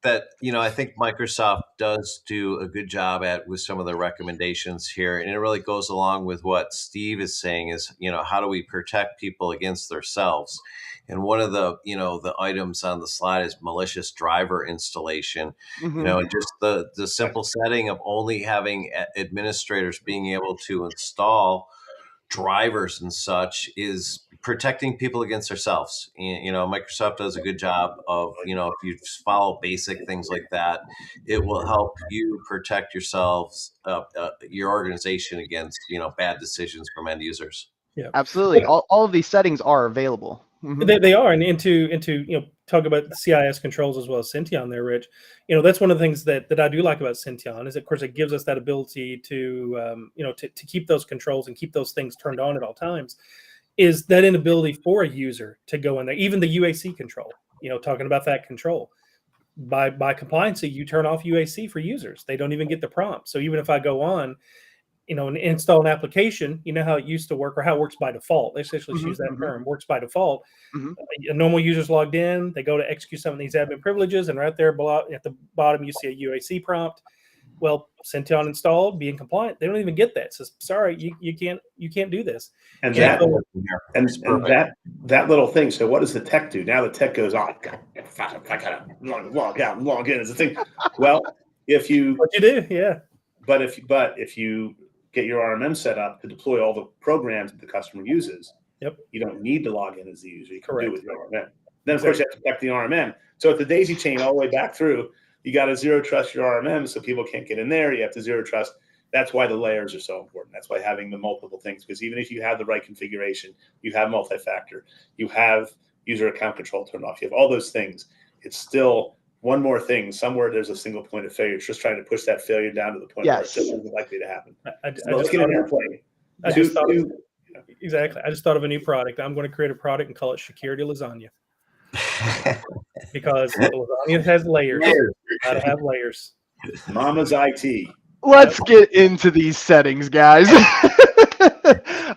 that, I think Microsoft does do a good job at with some of the recommendations here, and it really goes along with what Steve is saying is, how do we protect people against themselves? And one of the, the items on the slide is malicious driver installation. Just the simple setting of only having administrators being able to install drivers and such is protecting people against themselves. And, Microsoft does a good job of, if you follow basic things like that, it will help you protect yourselves, your organization against, bad decisions from end users. Yeah, absolutely. All of these settings are available. They are, and into talk about CIS controls as well as Senteon there, Rich. That's one of the things that I do like about Senteon is, of course, it gives us that ability to to keep those controls and keep those things turned on at all times. Is that inability for a user to go in there, even the UAC control, talking about that control. By compliance, you turn off UAC for users. They don't even get the prompt. So even if I go on, and install an application, how it used to work, or how it works by default. Let's actually use that term, works by default. A normal user's logged in, they go to execute some of these admin privileges, and right there at the bottom, you see a UAC prompt. Well, Senteon installed, being compliant, they don't even get that. It says, sorry, you can't do this. And that little thing. So what does the tech do? Now the tech goes, I gotta log out and log in as a thing. Well, what you do, yeah. But if you get your RMM set up to deploy all the programs that the customer uses, you don't need to log in as the user. You can do it with your RMM. Then, of course, you have to protect the RMM. So at the daisy chain all the way back through, you got to zero trust your RMM so people can't get in there. You have to zero trust. That's why the layers are so important. That's why having the multiple things, because even if you have the right configuration, you have multi-factor, you have user account control turned off, you have all those things, it's still one more thing. Somewhere there's a single point of failure. It's just trying to push that failure down to the point where it's just likely to happen. Let's get in there and play. Exactly. I just thought of a new product. I'm going to create a product and call it Security Lasagna. Because lasagna has layers. Gotta have layers. Mama's IT. Let's get into these settings, guys.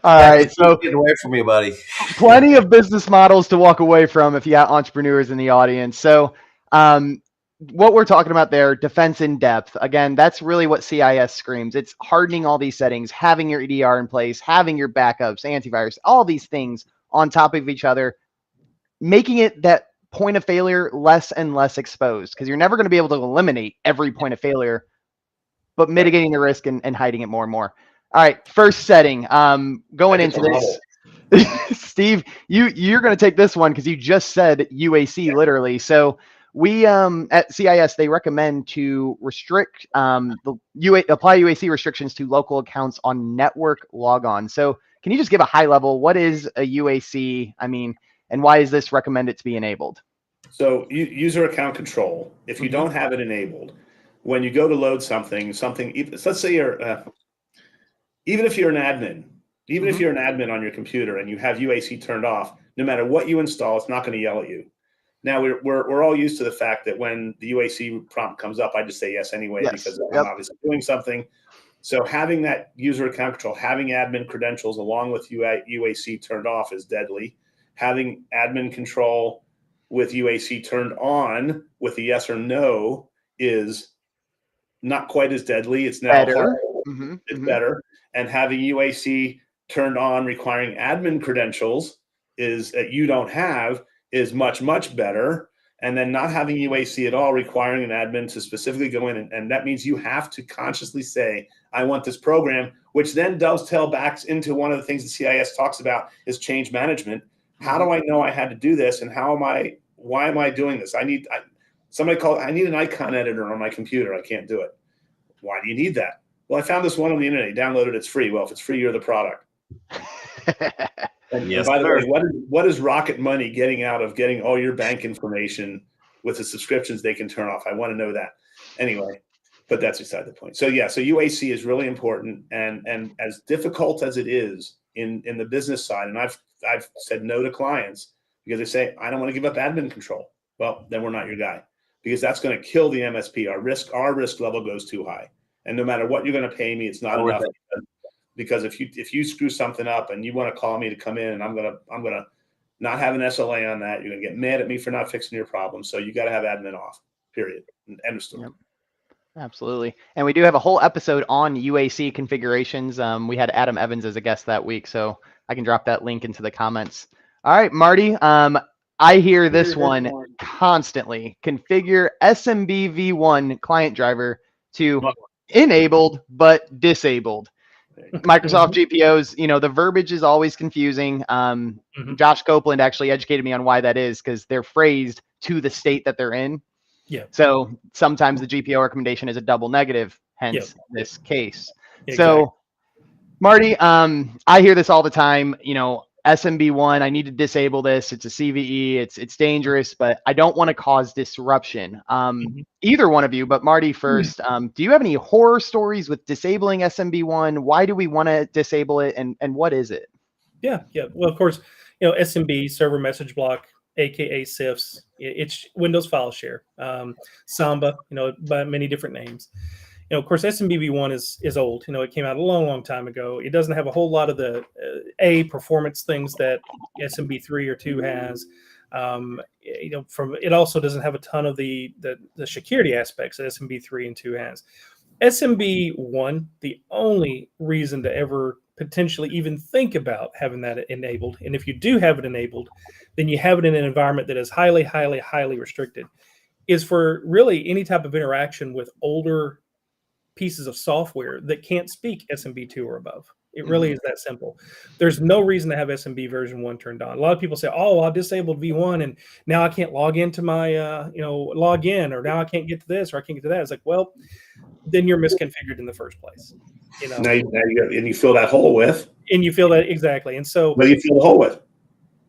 All right, so get away from me, buddy. Plenty of business models to walk away from if you got entrepreneurs in the audience. So what we're talking about there, defense in depth, again, that's really what CIS screams. It's hardening all these settings, having your EDR in place, having your backups, antivirus, all these things on top of each other, making it that point of failure less and less exposed, because you're never going to be able to eliminate every point of failure, but mitigating the risk and hiding it more and more. All right, first setting, going into this. Steve, you're going to take this one because you just said UAC literally. So we at CIS, they recommend to restrict apply UAC restrictions to local accounts on network logon. So can you just give a high level, what is a UAC? I mean, and why is this recommended to be enabled? So user account control, if you don't have it enabled, when you go to load something, let's say you're, even if you're an admin, if you're an admin on your computer and you have UAC turned off, no matter what you install, it's not going to yell at you. Now we're all used to the fact that when the UAC prompt comes up, I just say yes anyway, because I'm obviously doing something. So having that user account control, having admin credentials along with UAC turned off is deadly. Having admin control with UAC turned on with a yes or no is not quite as deadly. It's now better. It's better. And having UAC turned on requiring admin credentials is that you don't have is much, much better. And then not having UAC at all, requiring an admin to specifically go in. And that means you have to consciously say, I want this program, which then dovetail back into one of the things the CIS talks about is change management. How do I know I had to do this? And why am I doing this? I need an icon editor on my computer. I can't do it. Why do you need that? Well, I found this one on the internet. You download it. It's free. Well, if it's free, you're the product. And by the way, what is Rocket Money getting out of getting all your bank information with the subscriptions they can turn off? I want to know that. Anyway, but that's beside the point. So so UAC is really important, and as difficult as it is in the business side, and I've said no to clients because they say, I don't want to give up admin control. Well, then we're not your guy, because that's going to kill the MSP. Our risk level goes too high. And no matter what you're going to pay me, it's not enough. Because if you screw something up and you want to call me to come in, and I'm gonna not have an SLA on that, you're gonna get mad at me for not fixing your problem. So you got to have admin off. Period. End of story. Yep. Absolutely. And we do have a whole episode on UAC configurations. We had Adam Evans as a guest that week, so I can drop that link into the comments. All right, Marty. I hear this one constantly. Configure SMB v1 client driver to enabled but disabled. Microsoft GPOs, the verbiage is always confusing. Josh Copeland actually educated me on why that is, because they're phrased to the state that they're in. Yeah. So sometimes the GPO recommendation is a double negative, hence this case. Exactly. So Marty, I hear this all the time, SMB1, I need to disable this. It's a CVE. It's dangerous, but I don't want to cause disruption. Either one of you, but Marty first. Do you have any horror stories with disabling SMB1? Why do we want to disable it, and what is it? Yeah. Well, of course, SMB, server message block, aka CIFS. It's Windows file share. Samba, by many different names. Of course, SMBV1 is old. It came out a long time ago. It doesn't have a whole lot of the performance things that SMB3 or 2 has. It also doesn't have a ton of the security aspects that SMB3 and 2 has. SMB1, the only reason to ever potentially even think about having that enabled, and if you do have it enabled, then you have it in an environment that is highly restricted, is for really any type of interaction with older pieces of software that can't speak SMB2 or above. It really is that simple. There's no reason to have SMB version 1 turned on. A lot of people say, "Oh, I disabled V1 and now I can't log into my log in, or now I can't get to this or I can't get to that." It's like, well, then you're misconfigured in the first place. Now you fill that hole with. And you feel that exactly. And so what do you fill the hole with?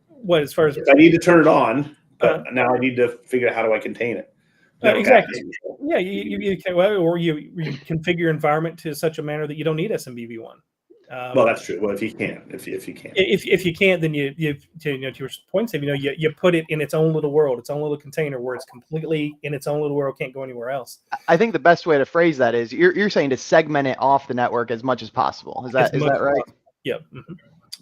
What, as far as I need to turn it on, but now I need to figure out how do I contain it. Exactly. Yeah, you can, or you configure your environment to such a manner that you don't need SMBV1. Well, that's true. Well, if you can, if you can't, then you to your point, you put it in its own little world, its own little container where it's completely in its own little world, can't go anywhere else. I think the best way to phrase that is you're saying to segment it off the network as much as possible. Is that right? Yeah.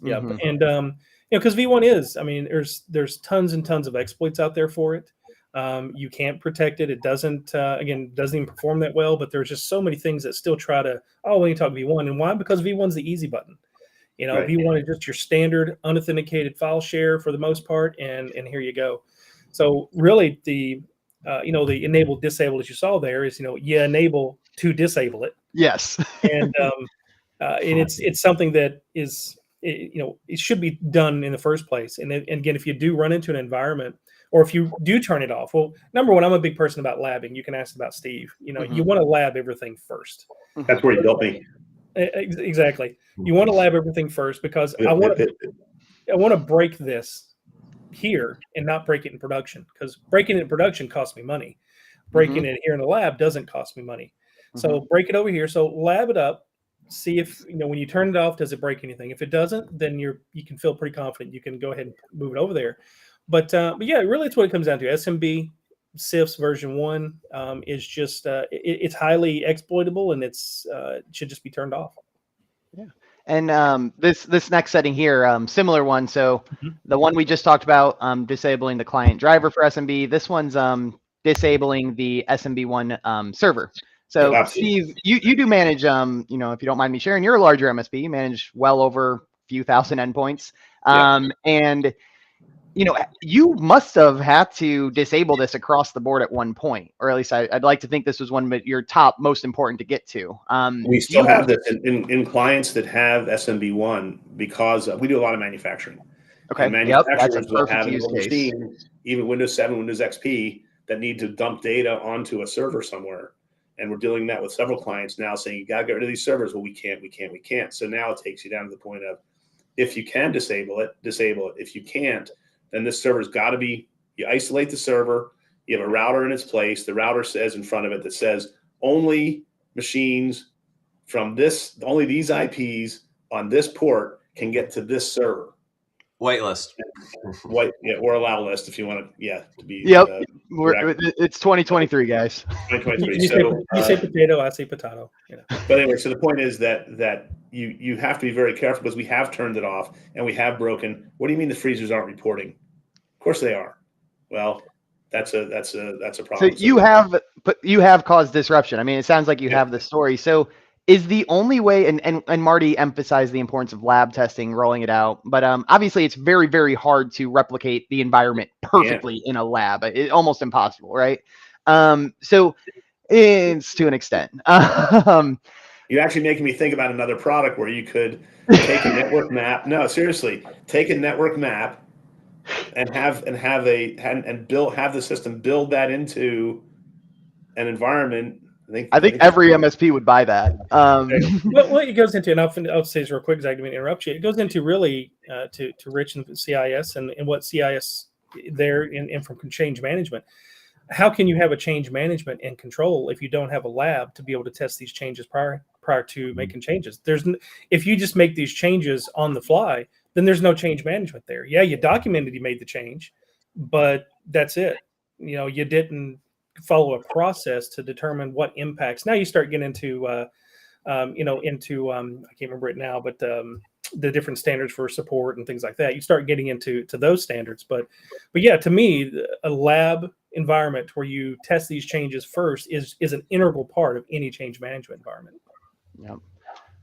Yeah. And because V1 is, there's tons and tons of exploits out there for it. You can't protect it. It doesn't even perform that well, but there's just so many things that still try to, when you talk V1. And why? Because V1's the easy button. Right. V1 is just your standard unauthenticated file share for the most part. And here you go. So really the enable disable that you saw there is, you enable to disable it. Yes. And it's something that is, it should be done in the first place. And again, if you do run into an environment, or if you do turn it off, well, number one, I'm a big person about labbing. You can ask about Steve. You want to lab everything first. That's where you built me. Exactly. You want to lab everything first because I want to break this here and not break it in production, because breaking it in production costs me money. Breaking it here in the lab doesn't cost me money. So break it over here. So lab it up. See if, when you turn it off, does it break anything? If it doesn't, then you can feel pretty confident. You can go ahead and move it over there. But yeah, really, it's what it comes down to. SMB CIFS version 1 is just it's highly exploitable, and it should just be turned off. Yeah, and this next setting here, similar one. So the one we just talked about, disabling the client driver for SMB. This one's disabling the SMB1 server. So Steve, you do manage, if you don't mind me sharing, you're a larger MSP. You manage well over a few thousand endpoints, and you must have had to disable this across the board at one point, or at least I'd like to think this was one of your top most important to get to. We still have this in clients that have SMB1 because we do a lot of manufacturing. Okay. And manufacturers will have a machine, even Windows 7, Windows XP, that need to dump data onto a server somewhere. And we're dealing that with several clients now saying, you got to get rid of these servers. Well, we can't. So now it takes you down to the point of, if you can disable it. If you can't, then this server's got to be, you isolate the server, you have a router in its place. The router says in front of it that says only machines from this, only these IPs on this port can get to this server. Whitelist. Or allow list if you want to, to be. Yep. It's 2023, guys. 2023. You say potato, I say potato. But anyway, so the point is that you have to be very careful, because we have turned it off and we have broken. What do you mean the freezers aren't reporting? Of course they are. Well, that's a problem. So you have caused disruption. I mean, it sounds like you have the story. So is the only way, and Marty emphasized the importance of lab testing, rolling it out, but obviously it's very, very hard to replicate the environment perfectly in a lab. It's almost impossible, right? So it's to an extent. You're actually making me think about another product where you could take a network map. No, seriously, take a network map and have the system build that into an environment. I think every MSP would buy that. Well, it goes into, and I'll say this real quick because I didn't interrupt you. It goes into really to Rich and CIS and what CIS there and from change management. How can you have a change management and control if you don't have a lab to be able to test these changes prior to making changes? If you just make these changes on the fly, then there's no change management there. Yeah, you documented you made the change, but that's it. You didn't follow a process to determine what impacts. Now you start getting into I can't remember it now, but the different standards for support and things like that. You start getting into those standards, but yeah, to me, a lab environment where you test these changes first is an integral part of any change management environment. Yep.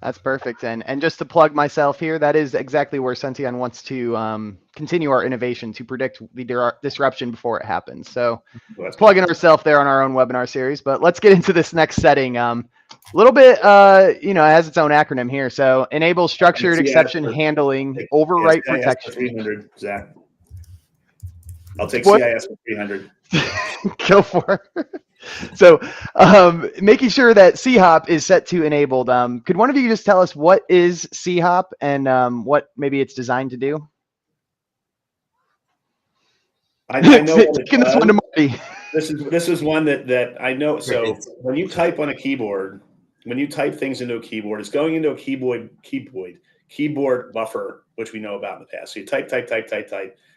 That's perfect. And just to plug myself here, that is exactly where Senteon wants to continue our innovation to predict the disruption before it happens. So plugging ourselves there on our own webinar series. But let's get into this next setting. A little bit, it has its own acronym here. So enable structured exception handling, overwrite protection. 300, Zach. I'll take CIS for 300. Go for it. So making sure that CHOP is set to enabled. Could one of you just tell us what is CHOP and what maybe it's designed to do? I know this one to Marty. This is one that I know. So when you type on a keyboard, when you type things into a keyboard, it's going into a keyboard buffer, which we know about in the past. So you type.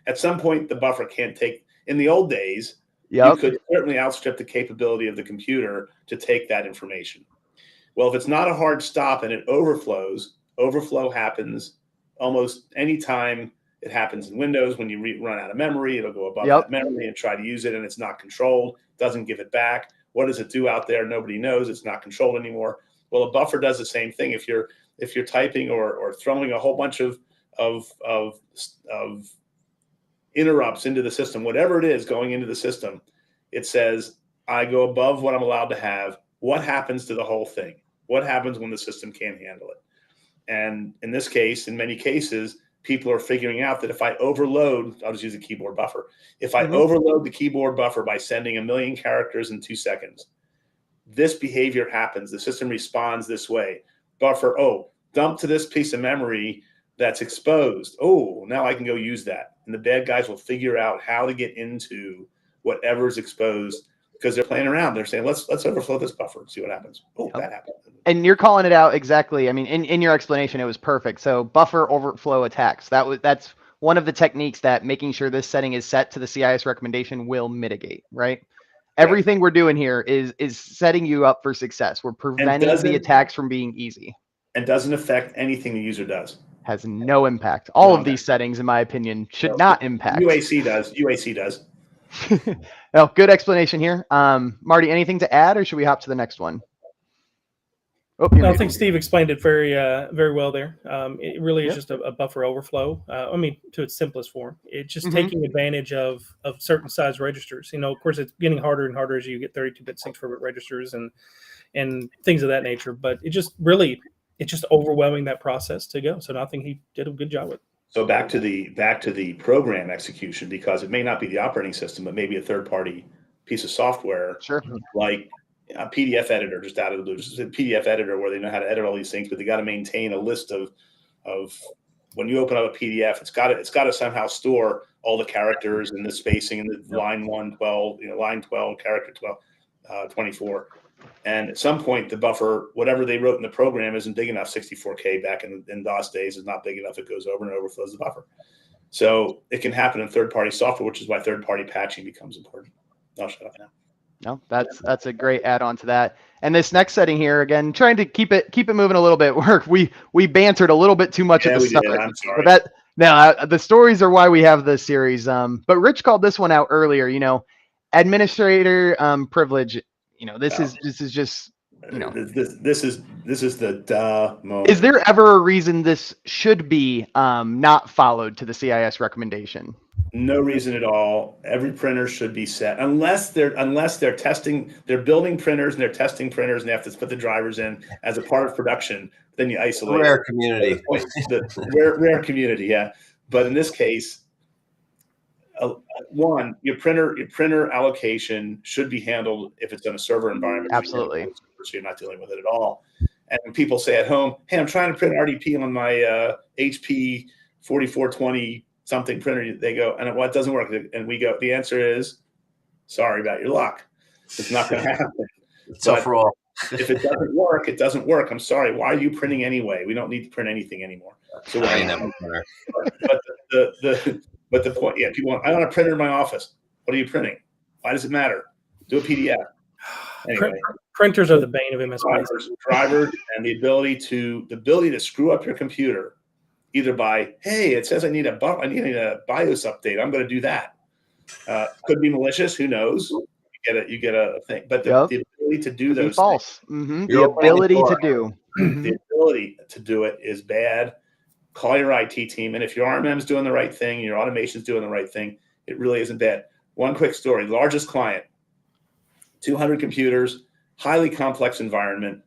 At some point, the buffer can't take. In the old days, you could certainly outstrip the capability of the computer to take that information. Well, if it's not a hard stop and it overflows, overflow happens almost any time. It happens in Windows. When you run out of memory, it'll go above that memory and try to use it, and it's not controlled, doesn't give it back. What does it do out there? Nobody knows. It's not controlled anymore. Well, a buffer does the same thing. If you're typing or throwing a whole bunch of interrupts into the system, whatever it is going into the system, it says, I go above what I'm allowed to have. What happens to the whole thing? What happens when the system can't handle it? And in this case, in many cases, people are figuring out that if I overload, I'll just use a keyboard buffer. If I overload the keyboard buffer by sending 1 million characters in 2 seconds, this behavior happens. The system responds this way. Buffer, dump to this piece of memory that's exposed. Now I can go use that. And the bad guys will figure out how to get into whatever's exposed because they're playing around. They're saying, let's overflow this buffer and see what happens. That happened. And you're calling it out exactly. I mean, in your explanation, it was perfect. So buffer overflow attacks. That's one of the techniques that making sure this setting is set to the CIS recommendation will mitigate, right? Everything we're doing here is setting you up for success. We're preventing the attacks from being easy. And doesn't affect anything the user does. Has no impact. All of these settings, in my opinion, should not impact. UAC does. No, good explanation here. Marty, anything to add, or should we hop to the next one? I think Steve explained it very well there. It really is just a buffer overflow. To its simplest form. It's just taking advantage of certain size registers. Of course, it's getting harder and harder as you get 32-bit 64-bit registers and things of that nature. But it's just overwhelming that process to go. So I think he did a good job with it. So back to the program execution, because it may not be the operating system, but maybe a third-party piece of software, like a PDF editor, just out of the blue, just a PDF editor where they know how to edit all these things, but they got to maintain a list of when you open up a PDF, it's got to somehow store all the characters and the spacing and the line 112, line 12, character 12, 24. And at some point, the buffer, whatever they wrote in the program, isn't big enough. 64K back in DOS days is not big enough. It goes over and overflows the buffer. So it can happen in third-party software, which is why third-party patching becomes important. I'll shut up now. No, that's a great add-on to that. And this next setting here, again, trying to keep it moving a little bit. We bantered a little bit too much at the start. I'm sorry. But the stories are why we have this series. But Rich called this one out earlier. Administrator privilege. This is just This is the duh moment. Is there ever a reason this should be not followed to the CIS recommendation? No reason at all. Every printer should be set unless they're testing, they're building printers and they're testing printers and they have to put the drivers in as a part of production. Then you isolate. Rare community. The rare community, yeah. But in this case, one, your printer allocation should be handled if it's in a server environment. Absolutely. So you're not dealing with it at all. And when people say at home, "Hey, I'm trying to print RDP on my HP 4420 something printer," they go, "And what doesn't work?" And we go, the answer is, "Sorry about your luck. It's not going to happen." Tough for all. If it doesn't work, it doesn't work. I'm sorry. Why are you printing anyway? We don't need to print anything anymore. So but the point, yeah, people want, "I want a printer in my office." What are you printing? Why does it matter? Do a PDF. Anyway, printers are the bane of MSPs. Drivers, and the ability to screw up your computer, either by, "Hey, it says I need a BIOS update. I'm going to do that." Could be malicious. Who knows? You get a thing, but the ability to do those false. Things, the ability to do the ability to do it is bad. Call your IT team, and if your RMM is doing the right thing, your automation is doing the right thing, it really isn't bad. One quick story: largest client, 200 computers, highly complex environment.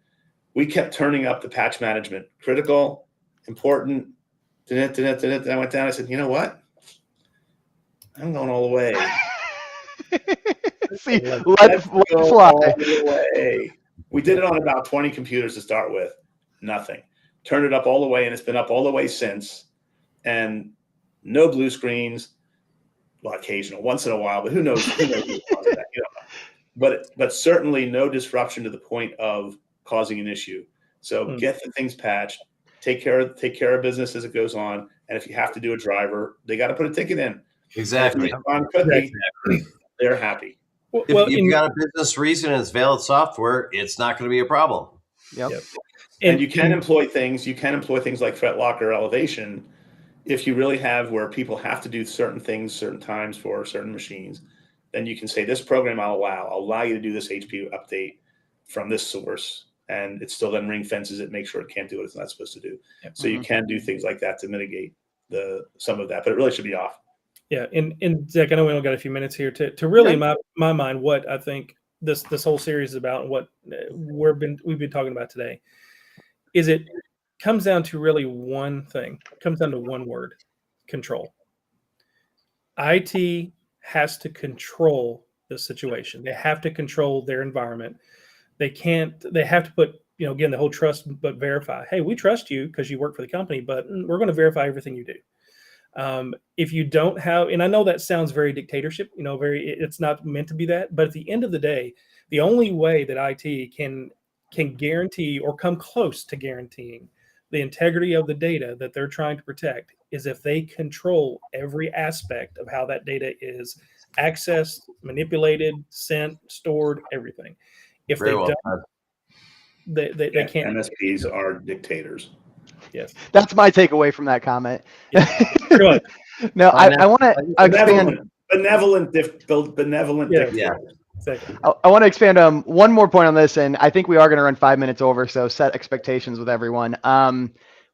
We kept turning up the patch management, critical, important. I went down. I said, "You know what? I'm going all the way." See, let's fly. All the way. We did it on about 20 computers to start with. Nothing. Turned it up all the way, and it's been up all the way since. And no blue screens. Well, occasional, once in a while, but who knows? Who knows that, But certainly no disruption to the point of causing an issue. So get the things patched. Take care of business as it goes on. And if you have to do a driver, they got to put a ticket in. Exactly. They're happy. If you've got a business reason and it's valid software, it's not going to be a problem. Yep. And you can employ things. You can employ things like threat lock or elevation if you really have where people have to do certain things certain times for certain machines. Then you can say, "This program I'll allow you to do this HP update from this source," and it still then ring fences it, make sure it can't do what it's not supposed to do. Yep. So you can do things like that to mitigate some of that, but it really should be off. Yeah, and Zach, I know we only got a few minutes here to really, in my mind, what I think this whole series is about, and what we've been talking about today, is it comes down to really one thing. It comes down to one word: control. IT has to control the situation. They have to control their environment. They have to put, again, the whole trust but verify. Hey, we trust you because you work for the company, but we're going to verify everything you do. If you don't have, and I know that sounds very dictatorship, it's not meant to be that, but at the end of the day, the only way that IT can guarantee or come close to guaranteeing the integrity of the data that they're trying to protect is if they control every aspect of how that data is accessed, manipulated, sent, stored, everything. If they don't, they can't. MSPs are dictators. Yes, that's my takeaway from that comment. Yeah. Good. No, I want to expand. Benevolent. Yeah. I want to expand one more point on this, and I think we are going to run 5 minutes over, so set expectations with everyone.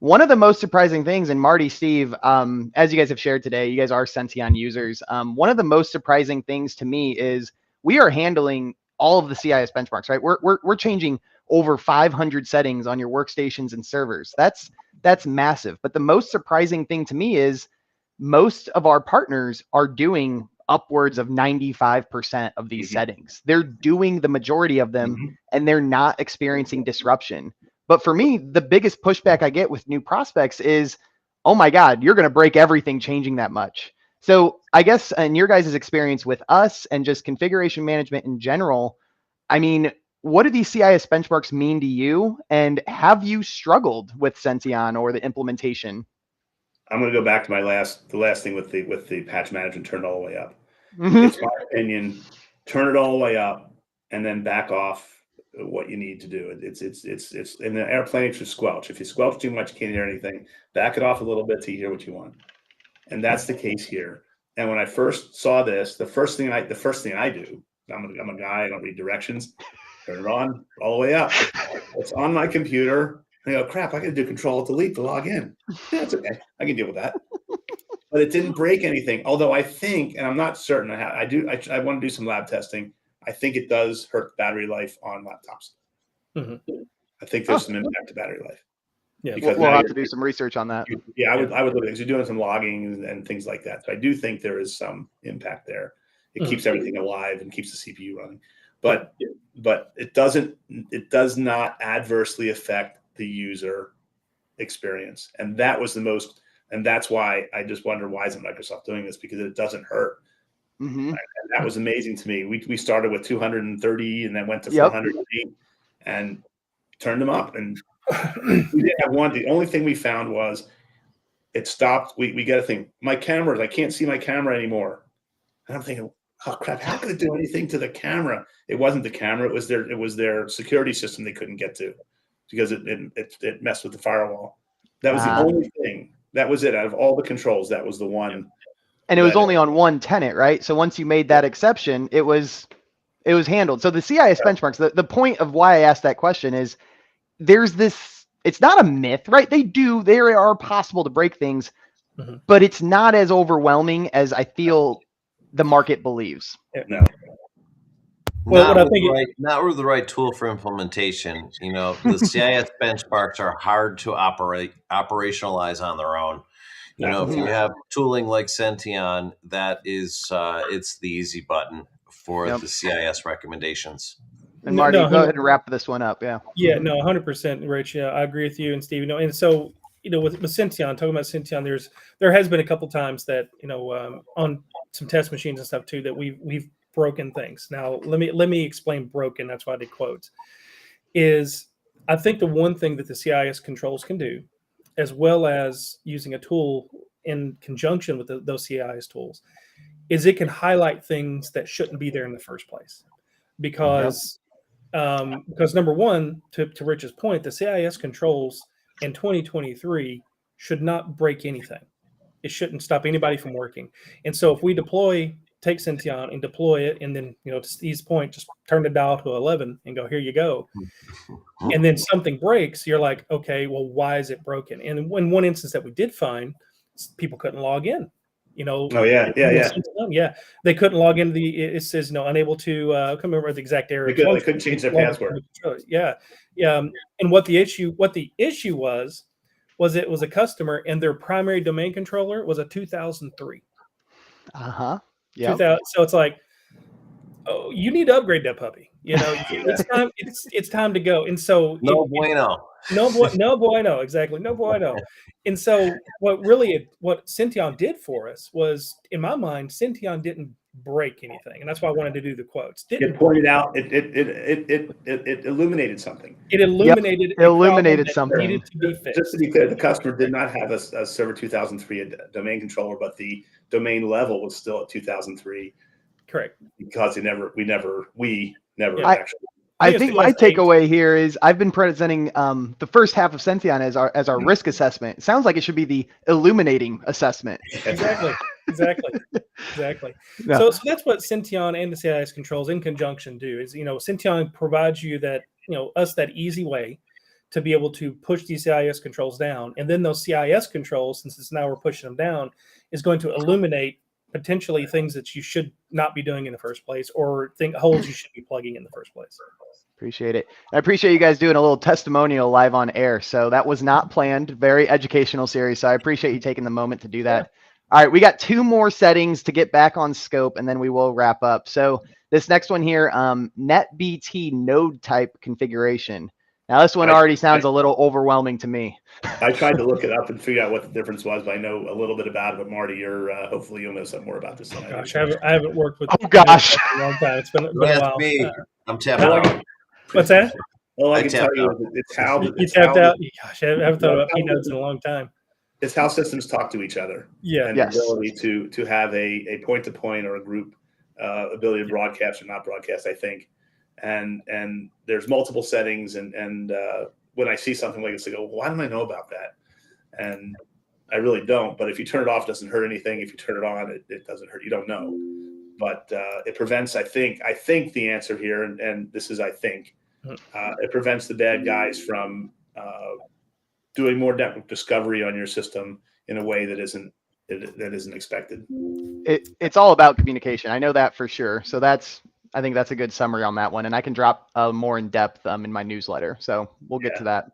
One of the most surprising things, and Marty, Steve, as you guys have shared today, you guys are Senteon users. One of the most surprising things to me is we are handling all of the CIS benchmarks, right? We're changing over 500 settings on your workstations and servers. That's massive. But the most surprising thing to me is most of our partners are doing upwards of 95% of these settings. They're doing the majority of them, and they're not experiencing disruption. But for me, the biggest pushback I get with new prospects is, "Oh my God, you're going to break everything changing that much." So I guess in your guys' experience with us and just configuration management in general, I mean, what do these CIS benchmarks mean to you? And have you struggled with Senteon or the implementation? I'm going to go back to the last thing with the patch management turned all the way up. It's my opinion, turn it all the way up and then back off what you need to do. It's in the airplane, it's just squelch. If you squelch too much, you can't hear anything. Back it off a little bit to hear what you want. And that's the case here. And when I first saw this, the first thing I do, I'm a guy, I don't read directions. turn it on all the way up. It's on my computer. And I go, crap, I got to do Control-Delete to log in. Yeah, it's okay. I can deal with that. But it didn't break anything. Although I think, and I'm not certain, I want to do some lab testing. I think it does hurt battery life on laptops. Mm-hmm. I think there's some impact to battery life. Yeah, because we'll have to do some research on that. Yeah, I would look at it because you're doing some logging and things like that. So I do think there is some impact there. It keeps everything alive and keeps the CPU running, but it does not adversely affect the user experience. And that was and that's why I just wonder, why isn't Microsoft doing this? Because it doesn't hurt. Mm-hmm. And that was amazing to me. We started with 230 and then went to 408 and turned them up. And we didn't have one. The only thing we found was it stopped. We got a thing. My cameras, I can't see my camera anymore. And I'm thinking, oh crap, how could it do anything to the camera? It wasn't the camera. It was their security system they couldn't get to because it messed with the firewall. That was the only thing. That was it. Out of all the controls, that was the one. And it was only on one tenant, right? So once you made that exception, it was handled. So the CIS benchmarks, the point of why I asked that question is there's this, it's not a myth, right? They are possible to break things, but it's not as overwhelming as I feel the market believes. No. Well, not with the right tool for implementation. The CIS benchmarks are hard to operationalize on their own. If you have tooling like Senteon, that is, it's the easy button for the CIS recommendations. And Marty, go ahead and wrap this one up. Yeah. Yeah, no, 100%, Rich. Yeah, I agree with you and Steve. And so, with Senteon, talking about Senteon, there has been a couple times that, on some test machines and stuff too, that we've broken things. Now, let me explain broken. That's why I did quotes. Is I think the one thing that the CIS controls can do, as well as using a tool in conjunction with those CIS tools, is it can highlight things that shouldn't be there in the first place. Because number one, to Rich's point, the CIS controls in 2023 should not break anything. It shouldn't stop anybody from working. And so if we take Senteon and deploy it, and then, to Steve's point, just turn the dial to 11 and go, here you go. And then something breaks, you're like, okay, well, why is it broken? And in one instance that we did find, people couldn't log in. Oh yeah. They couldn't log into it says, unable to, I can't remember the exact area. They couldn't change their password. Yeah. And what the issue was it was a customer and their primary domain controller was a 2003. Yeah. So it's like, oh, you need to upgrade that puppy. It's time. It's time to go. And so no bueno. Exactly. No bueno. And so what Senteon did for us was, in my mind, Senteon didn't break anything, and that's why I wanted to do the quotes. It pointed out. It illuminated something. It illuminated something. Needed to be fixed. Just to be clear, the customer did not have a server 2003 domain controller, but the domain level was still at 2003. Correct. Because we never actually. I think my takeaway here is I've been presenting the first half of Senteon as our risk assessment. It sounds like it should be the illuminating assessment. Exactly. No. So that's what Senteon and the CIS controls in conjunction do. Is Senteon provides you that that easy way to be able to push these CIS controls down, and then those CIS controls, since it's now we're pushing them down, is going to illuminate potentially things that you should not be doing in the first place, or holes you should be plugging in the first place. Appreciate it. I appreciate you guys doing a little testimonial live on air. So that was not planned. Very educational series. So I appreciate you taking the moment to do that. All right, we got 2 more settings to get back on scope, and then we will wrap up. So this next one here, NetBT node type configuration. Now this one already sounds a little overwhelming to me. I tried to look it up and figure out what the difference was, but I know a little bit about it. But Marty, hopefully you'll know some more about this. Oh, gosh, I haven't worked with. Oh gosh, a long time. It's been a while. Me. I'm tapped out. What's that? All I can tell you is it's how you tapped out. Gosh, I haven't thought about P-nodes in a long time. It's how systems talk to each other. Yeah, and the ability to have a point-to-point or a group ability to broadcast or not broadcast, I think. And there's multiple settings, and when I see something like this, I go, well, why don't I know about that? And I really don't. But if you turn it off, it doesn't hurt anything. If you turn it on, it doesn't hurt. You don't know. but it prevents. I think the answer here, and this is it prevents the bad guys from doing more network discovery on your system in a way that isn't expected. It's all about communication. I know that for sure. So I think that's a good summary on that one. And I can drop more in depth in my newsletter. So we'll get to that.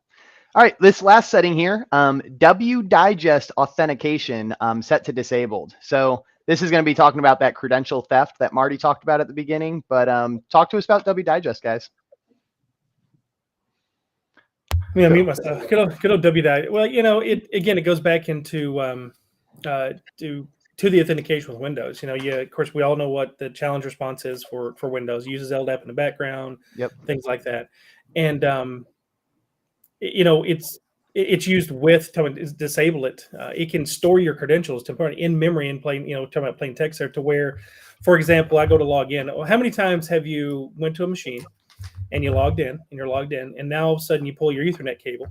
All right, this last setting here, W digest authentication set to disabled. So this is going to be talking about that credential theft that Marty talked about at the beginning. But talk to us about W digest, guys. I mute myself. Good old W digest. Well, it goes back into to the authentication with Windows. Of course, we all know what the challenge response is for Windows. It uses LDAP in the background, things like that, and it's used with to disable it. It can store your credentials to put in memory in plain, talking about plain text there, to where, for example, I go to log in. How many times have you went to a machine and you're logged in, and now all of a sudden you pull your Ethernet cable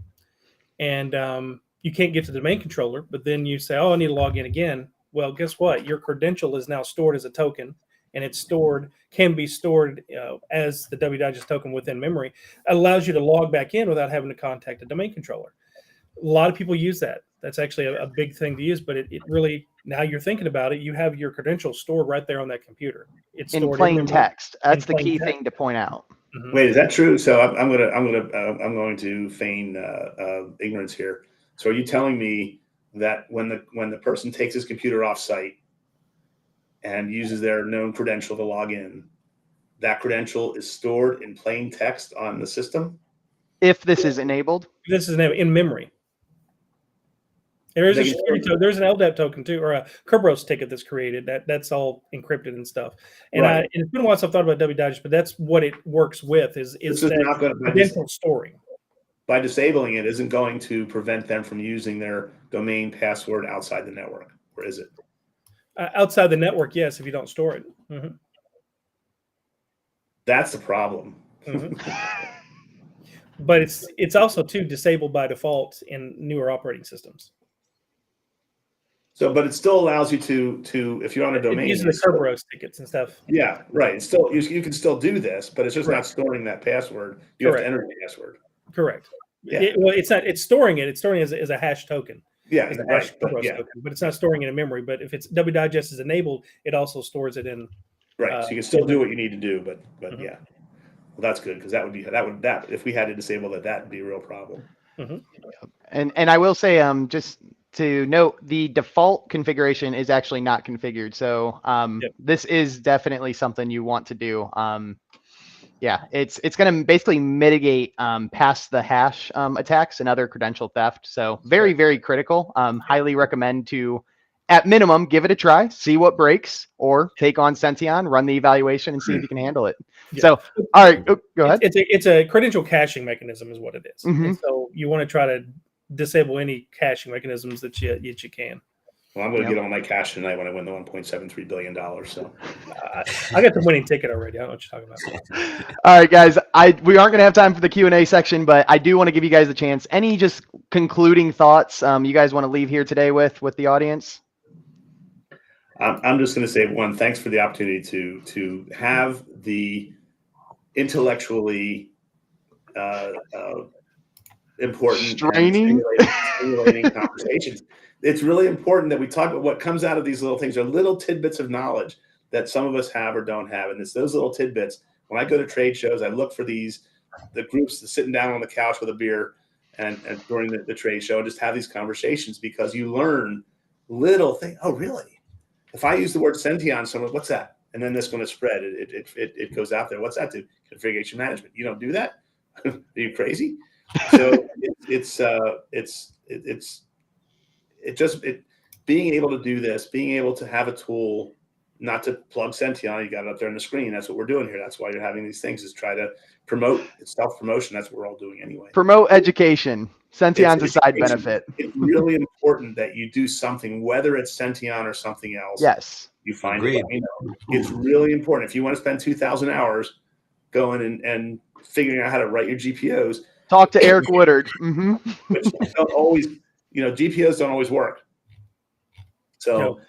and you can't get to the domain controller, but then you say, oh, I need to log in again. Well, guess what? Your credential is now stored as a token, and can be stored as the WDigest token within memory. It allows you to log back in without having to contact a domain controller. A lot of people use that. That's actually a big thing to use, but it really, now you're thinking about it, you have your credentials stored right there on that computer. It's stored in plain text. That's the key thing to point out. Mm-hmm. Wait, is that true? So I'm going to feign ignorance here. So are you telling me that when the person takes his computer off site and uses their known credential to log in, that credential is stored in plain text on the system? If this is enabled? This is enabled in memory. There's an LDAP token too, or a Kerberos ticket that's created. That's all encrypted and stuff. And it's been a while since I've thought about WDigest, but that's what it works with is that credential storing. By disabling it, isn't going to prevent them from using their domain password outside the network, or is it? Outside the network, yes, if you don't store it. Mm-hmm. That's the problem. Mm-hmm. But it's also too disabled by default in newer operating systems. So, but it still allows you to if you're on a domain, using the Kerberos tickets and stuff. Yeah, right. It's still you can still do this, but it's just not storing that password. You have to enter the password. Correct. Yeah. It's not. It's storing it. It's storing it as a hash token. Yeah, right. Token, but it's not storing it in memory. But if it's WDigest is enabled, it also stores it in. Right. So you can still do what you need to do, but mm-hmm. Yeah. Well, that's good, because that would if we had to disable that'd be a real problem. Mm-hmm. And I will say, just to note, the default configuration is actually not configured. So this is definitely something you want to do. Yeah, it's going to basically mitigate past the hash attacks and other credential theft. So very, very critical. Highly recommend to, at minimum, give it a try, see what breaks, or take on Senteon, run the evaluation, and see if you can handle it. Yeah. So, all right, go ahead. It's a credential caching mechanism is what it is. Mm-hmm. And so you want to try to disable any caching mechanisms that you can. Well, I'm going to get on my cash tonight when I win the $1.73 billion. So I got the winning ticket already. I don't know what you're talking about. All right, guys. We aren't going to have time for the Q&A section, but I do want to give you guys a chance. Any just concluding thoughts you guys want to leave here today with the audience? I'm just going to say, one, thanks for the opportunity to have the intellectually important, stimulating conversations. It's really important that we talk about what comes out of these little things. Are little tidbits of knowledge that some of us have or don't have, and it's those little tidbits. When I go to trade shows, I look for the groups that's sitting down on the couch with a beer and during the trade show, and just have these conversations, because you learn little things. Oh, really? If I use the word Senteon, someone, what's that? And then this going to spread. It goes out there. What's that do? Configuration management. You don't do that? Are you crazy? So being able to do this, being able to have a tool, not to plug Senteon, you got it up there on the screen. That's what we're doing here. That's why you're having these things, is try to promote. It's self-promotion. That's what we're all doing anyway. Promote education. Senteon's a side benefit. It's really important that you do something, whether it's Senteon or something else. Yes. You find it. It's really important. If you want to spend 2,000 hours going and figuring out how to write your GPOs, talk to Eric Woodard. Mm-hmm. Which don't always, GPOs don't always work. So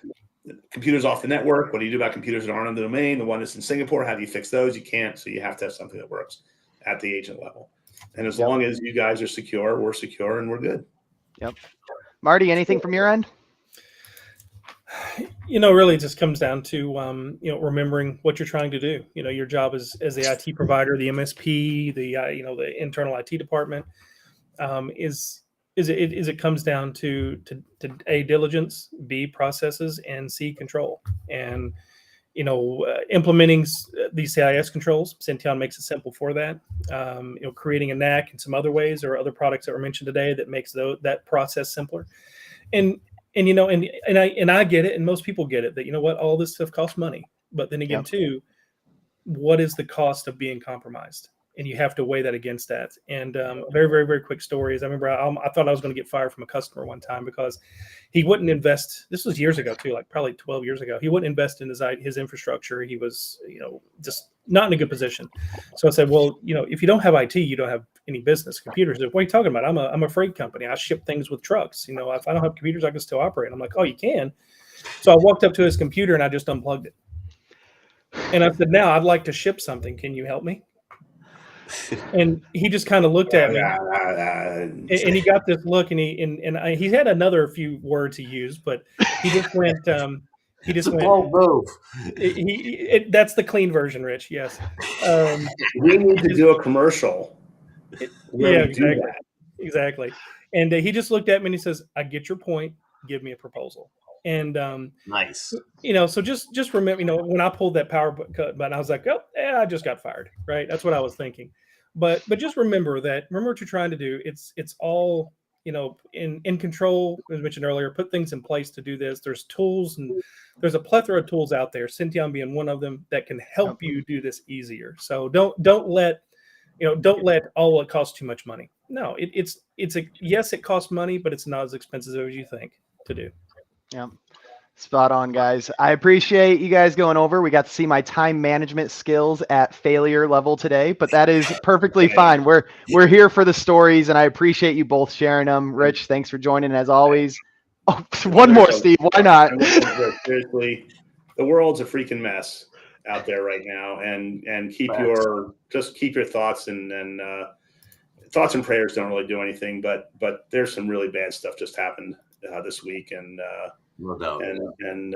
computers off the network. What do you do about computers that aren't on the domain? The one that's in Singapore, how do you fix those? You can't. So you have to have something that works at the agent level. And as long as you guys are secure, we're secure, and we're good. Yep. Marty, anything from your end? Really it just comes down to, remembering what you're trying to do. Your job as the IT provider, the MSP, the internal IT department, it comes down to A, diligence, B, processes, and C, control. And, implementing these CIS controls, Senteon makes it simple for that. Creating a NAC and some other ways or other products that were mentioned today that makes that process simpler. And I get it, and most people get it, that all this stuff costs money. But then again, too, what is the cost of being compromised? And you have to weigh that against that. And very, very, very quick stories. I remember I thought I was going to get fired from a customer one time because he wouldn't invest. This was years ago too, like probably 12 years ago. He wouldn't invest in his infrastructure. He was, just not in a good position. So I said, well, if you don't have IT, you don't have any business. Computers. What are you talking about? I'm a freight company. I ship things with trucks. If I don't have computers, I can still operate. I'm like, oh, you can. So I walked up to his computer and I just unplugged it. And I said, now I'd like to ship something. Can you help me? And he just kind of looked at me, and he got this look, and he had another few words he used, but he just went. Bold move. That's the clean version, Rich. Yes. We need to do a commercial. Exactly. And he just looked at me and he says, "I get your point. Give me a proposal." And nice. So just remember, when I pulled that power button, I was like, oh, I just got fired. Right. That's what I was thinking. But just remember what you're trying to do. It's all, in control, as mentioned earlier, put things in place to do this. There's tools, and there's a plethora of tools out there, Senteon being one of them, that can help you do this easier. So don't let it costs too much money. No, yes, it costs money, but it's not as expensive as you think to do. Yeah. Spot on, guys. I appreciate you guys going over. We got to see my time management skills at failure level today, but that is perfectly fine. We're here for the stories, and I appreciate you both sharing them. Rich, thanks for joining as always. Oh, one more, Steve. Why not? Seriously, the world's a freaking mess out there right now, and keep your thoughts and thoughts and prayers don't really do anything, but there's some really bad stuff just happened this week, and no doubt. And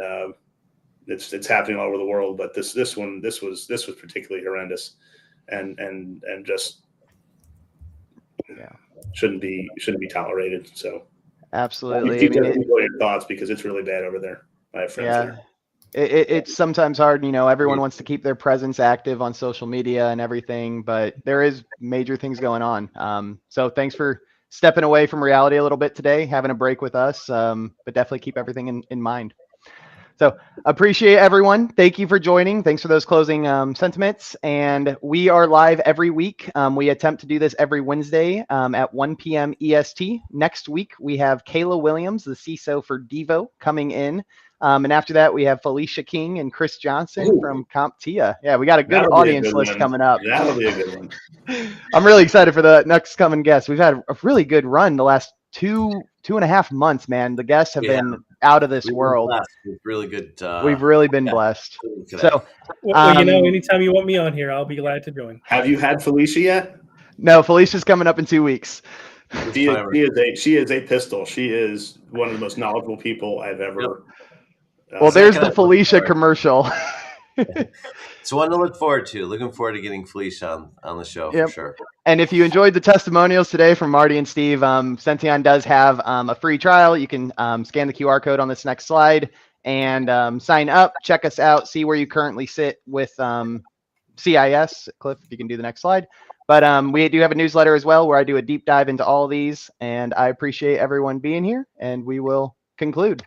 it's happening all over the world, but this was particularly horrendous, and just shouldn't be tolerated. So absolutely, keep your thoughts, because it's really bad over there. I have friends there. It's sometimes hard, everyone wants to keep their presence active on social media and everything, but there is major things going on. So thanks for stepping away from reality a little bit today, having a break with us, but definitely keep everything in mind. So appreciate everyone. Thank you for joining. Thanks for those closing sentiments. And we are live every week. We attempt to do this every Wednesday at 1 p.m. EST. Next week, we have Kayla Williams, the CISO for Devo, coming in. And after that, we have Felicia King and Chris Johnson from CompTIA. Yeah, we got a good audience list coming up. That'll be a good one. I'm really excited for the next coming guests. We've had a really good run the last two and a half months, man. The guests have been out of this world. Really good. We've really been blessed. So, anytime you want me on here, I'll be glad to join. Have you had Felicia yet? No, Felicia's coming up in 2 weeks. She is a pistol. She is one of the most knowledgeable people I've ever. Well, there's the Felicia commercial. It's one to look forward to. Looking forward to getting Felicia on the show for sure. And if you enjoyed the testimonials today from Marty and Steve, Senteon does have a free trial. You can scan the QR code on this next slide and sign up, check us out, see where you currently sit with CIS. Cliff, if you can do the next slide. But we do have a newsletter as well where I do a deep dive into all of these. And I appreciate everyone being here, and we will conclude.